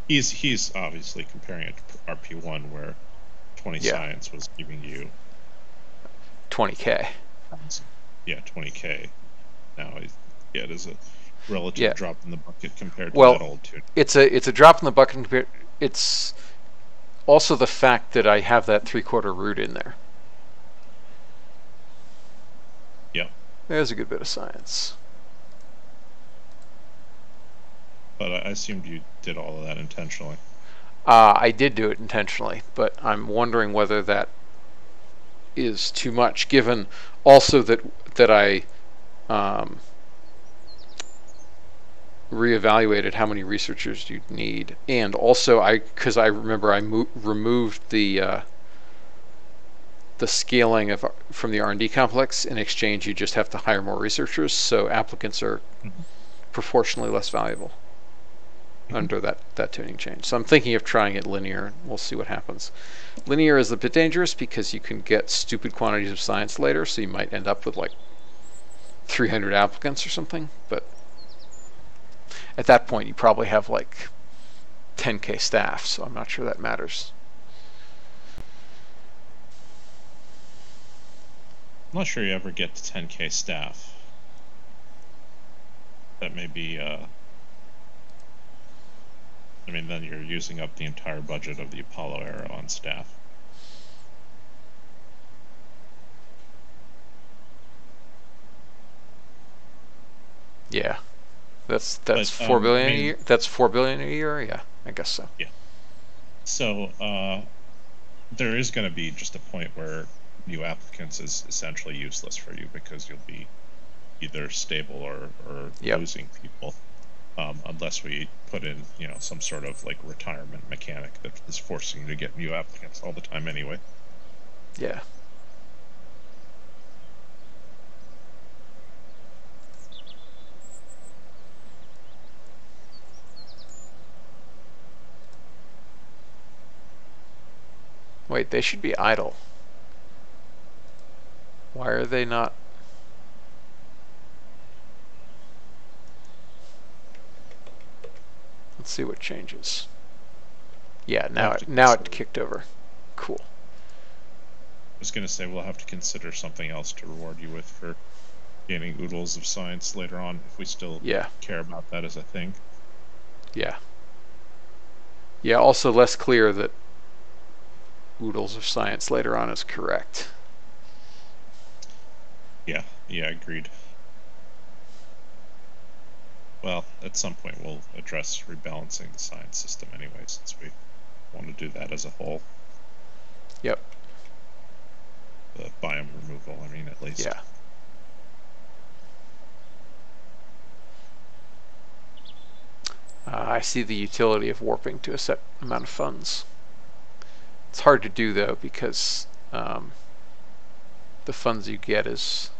he's obviously comparing it to RP-1, where 20 science was giving you 20K. Yeah, 20K. Now, it is a relative drop in the bucket compared to that old tuning. It's a drop in the bucket compared. It's also the fact that I have that 3/4 root in there. Yeah. There's a good bit of science. But I assumed you did all of that intentionally. I did do it intentionally, but I'm wondering whether that is too much, given also that I reevaluated how many researchers you'd need, and also because I remember I removed the scaling from the R&D complex. In exchange, you just have to hire more researchers, so applicants are proportionally less valuable under that tuning change. So I'm thinking of trying it linear. We'll see what happens. Linear is a bit dangerous because you can get stupid quantities of science later, so you might end up with like 300 applicants or something, but at that point you probably have like 10K staff, so I'm not sure that matters. I'm not sure you ever get to 10K staff. That may be, I mean, then you're using up the entire budget of the Apollo era on staff. Yeah, that's 4 billion a year. That's 4 billion a year. Yeah, I guess so. Yeah. So there is going to be just a point where new applicants is essentially useless for you because you'll be either stable or losing people, unless we put in some sort of like retirement mechanic that is forcing you to get new applicants all the time anyway. Yeah. Wait, they should be idle. Why are they not? Let's see what changes. Yeah, now it kicked over. Cool. I was going to say we'll have to consider something else to reward you with for gaining oodles of science later on, if we still care about that as a thing. Yeah. Yeah, also less clear that oodles of science later on is correct. Yeah, agreed. Well, at some point we'll address rebalancing the science system anyway, since we want to do that as a whole. Yep. The biome removal, I mean, at least. Yeah. I see the utility of warping to a set amount of funds. It's hard to do though because the funds you get is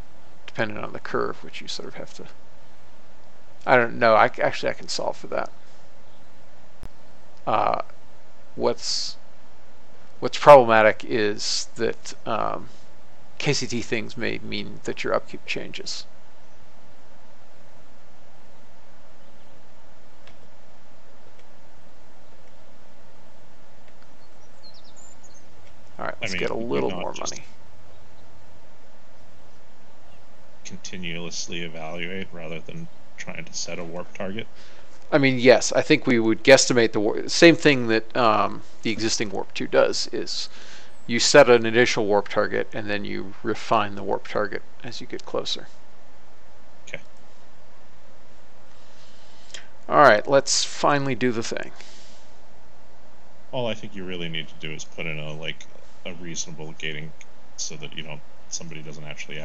dependent on the curve, which you sort of have to. I don't know. Actually I can solve for that. What's problematic is that KCT things may mean that your upkeep changes. All right, let's get a little more money. Continuously evaluate rather than trying to set a warp target. I mean, yes, I think we would guesstimate the warp. Same thing that the existing warp 2 does is you set an initial warp target and then you refine the warp target as you get closer. Okay. All right, let's finally do the thing. All I think you really need to do is put in a reasonable gating so that somebody doesn't actually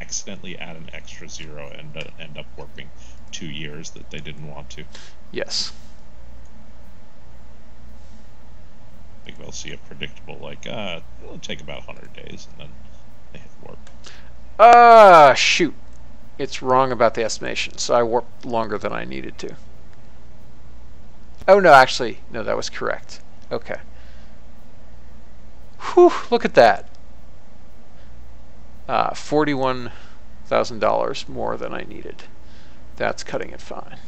accidentally add an extra 0 and end up warping 2 years that they didn't want to. Yes. Like they'll see a predictable it'll take about 100 days and then they hit warp. Shoot. It's wrong about the estimation, so I warped longer than I needed to. Oh no, actually, no, that was correct. Okay. Whew, look at that. $41,000 more than I needed. That's cutting it fine.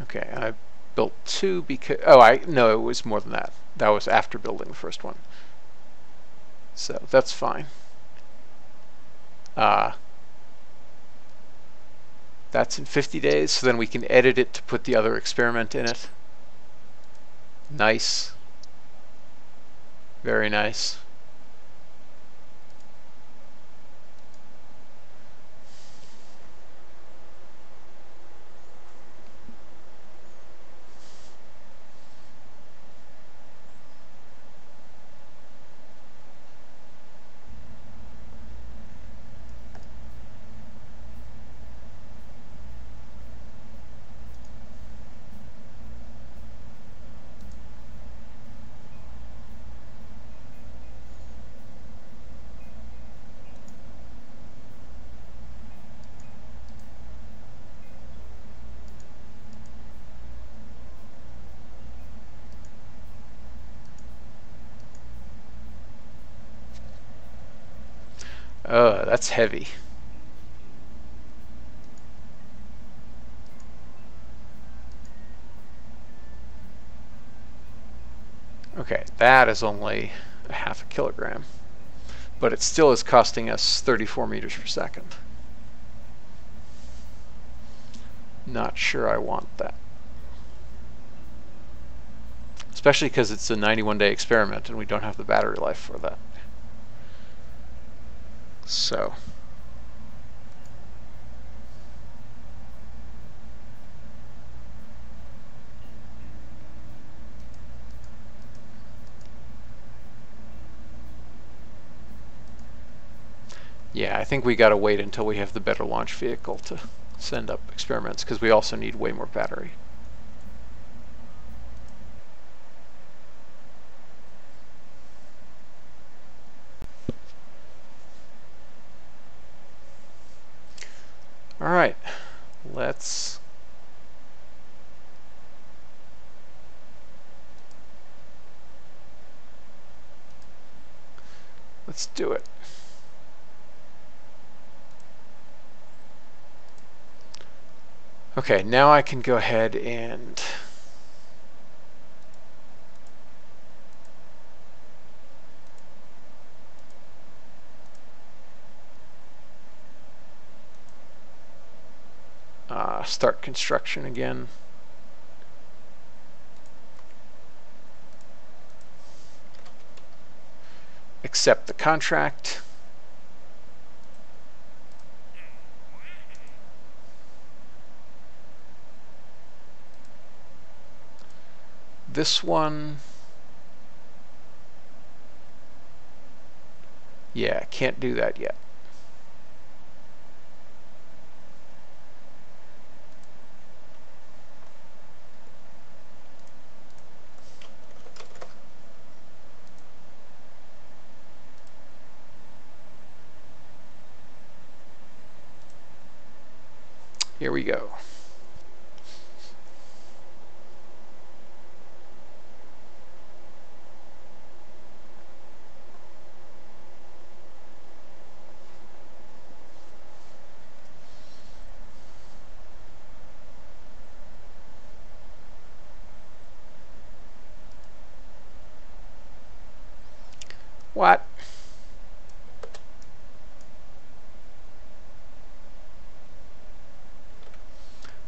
Okay, I built 2 because no, it was more than that. That was after building the first one. So that's fine. That's in 50 days, so then we can edit it to put the other experiment in it. Nice. Very nice. That's heavy. Okay, that is only a half a kilogram, but it still is costing us 34 meters per second. Not sure I want that. Especially because it's a 91-day experiment and we don't have the battery life for that. So yeah, I think we gotta wait until we have the better launch vehicle to send up experiments, because we also need way more battery. All right, let's do it. Okay, now I can go ahead and start construction again. Accept the contract. this one, yeah, can't do that yet. Here we go. What?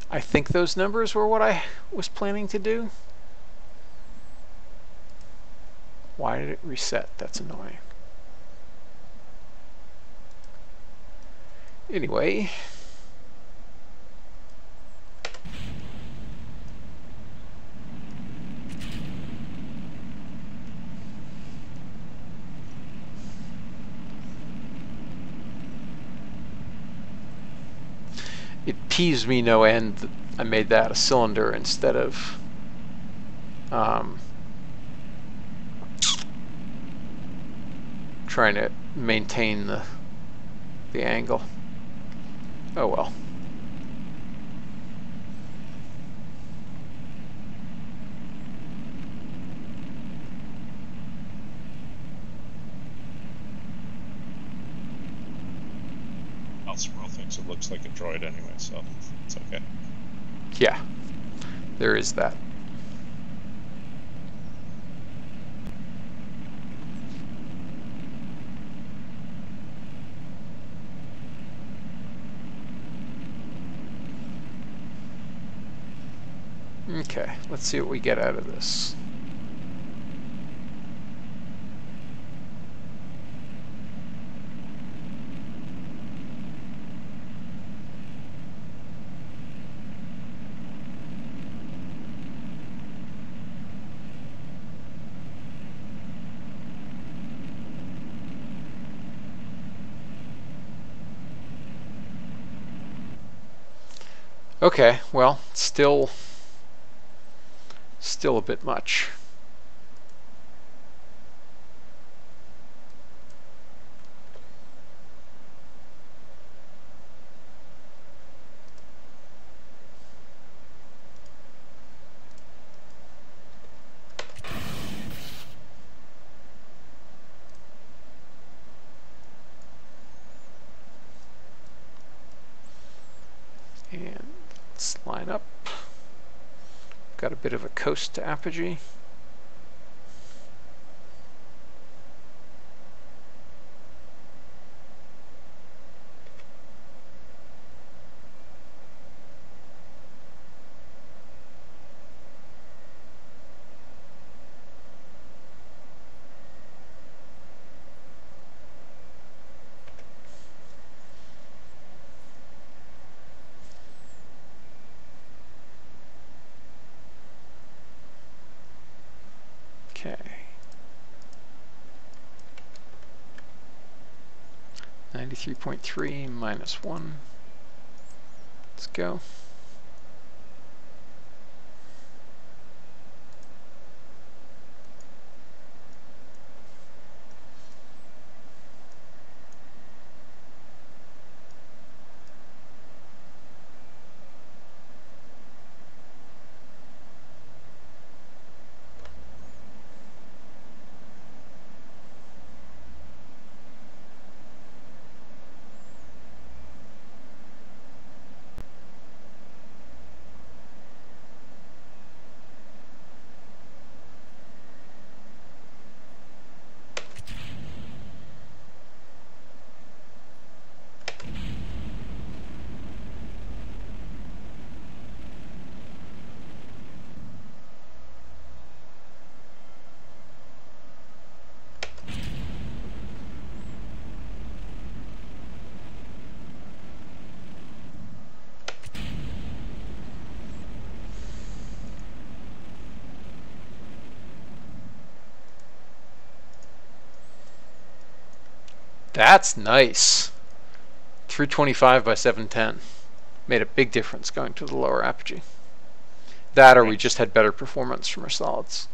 I think those numbers were what I was planning to do. Why did it reset? That's annoying. Anyway. It teased me no end that I made that a cylinder instead of trying to maintain the angle. Oh well. Squirrel thinks it looks like a droid anyway, so it's okay. Yeah, there is that. Okay, let's see what we get out of this. Okay, well, still a bit much. And let's line up. Got a bit of a coast to apogee. Okay. 93.3 minus 1. Let's go. That's nice. 325 by 710. Made a big difference going to the lower apogee. That or we just had better performance from our solids.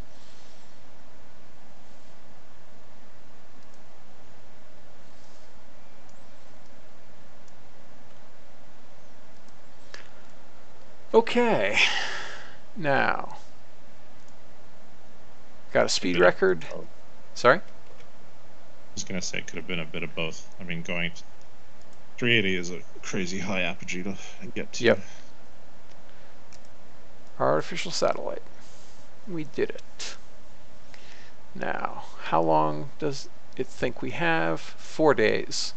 Okay, now got a speed record. Sorry? I was going to say it could have been a bit of both. I mean, going 380 is a crazy high apogee to get to. Yep. Artificial satellite. We did it. Now, how long does it think we have? 4 days.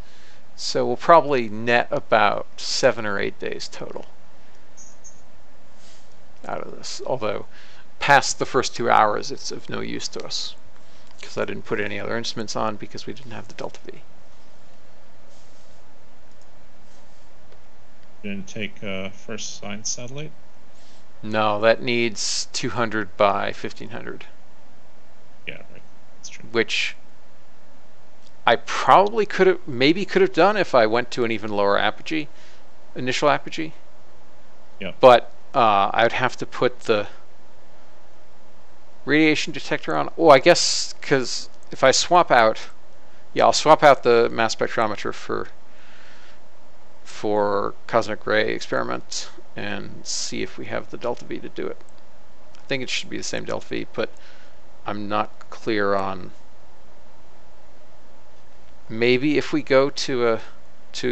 So we'll probably net about 7 or 8 days total out of this. Although, past the first 2 hours, it's of no use to us. Because I didn't put any other instruments on because we didn't have the delta V. Didn't take first science satellite? No, that needs 200 by 1500. Yeah, right. That's true. Which I probably could have done if I went to an even lower apogee, initial apogee. Yeah. But I would have to put the radiation detector on. Oh, I guess because if I swap out, yeah, I'll swap out the mass spectrometer for cosmic ray experiment and see if we have the delta V to do it. I think it should be the same delta V, but I'm not clear on. Maybe if we go to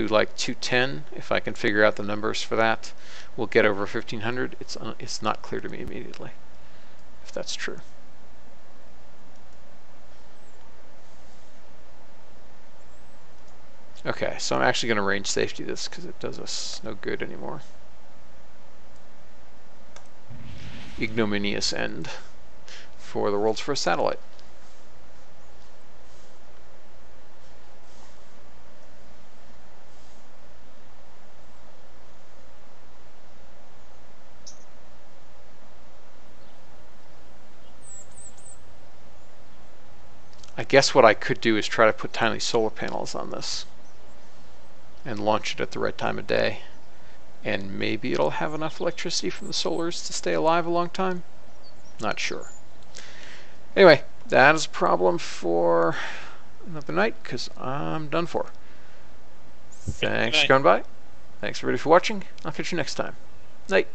like 210, if I can figure out the numbers for that, we'll get over 1500. It's not clear to me immediately if that's true. Okay, so I'm actually going to range safety this because it does us no good anymore. Ignominious end for the world's first satellite. I guess what I could do is try to put tiny solar panels on this and launch it at the right time of day, and maybe it'll have enough electricity from the solars to stay alive a long time. Not sure. Anyway, that is a problem for another night because I'm done for. Thanks for coming by. Thanks everybody for watching. I'll catch you next time. Night.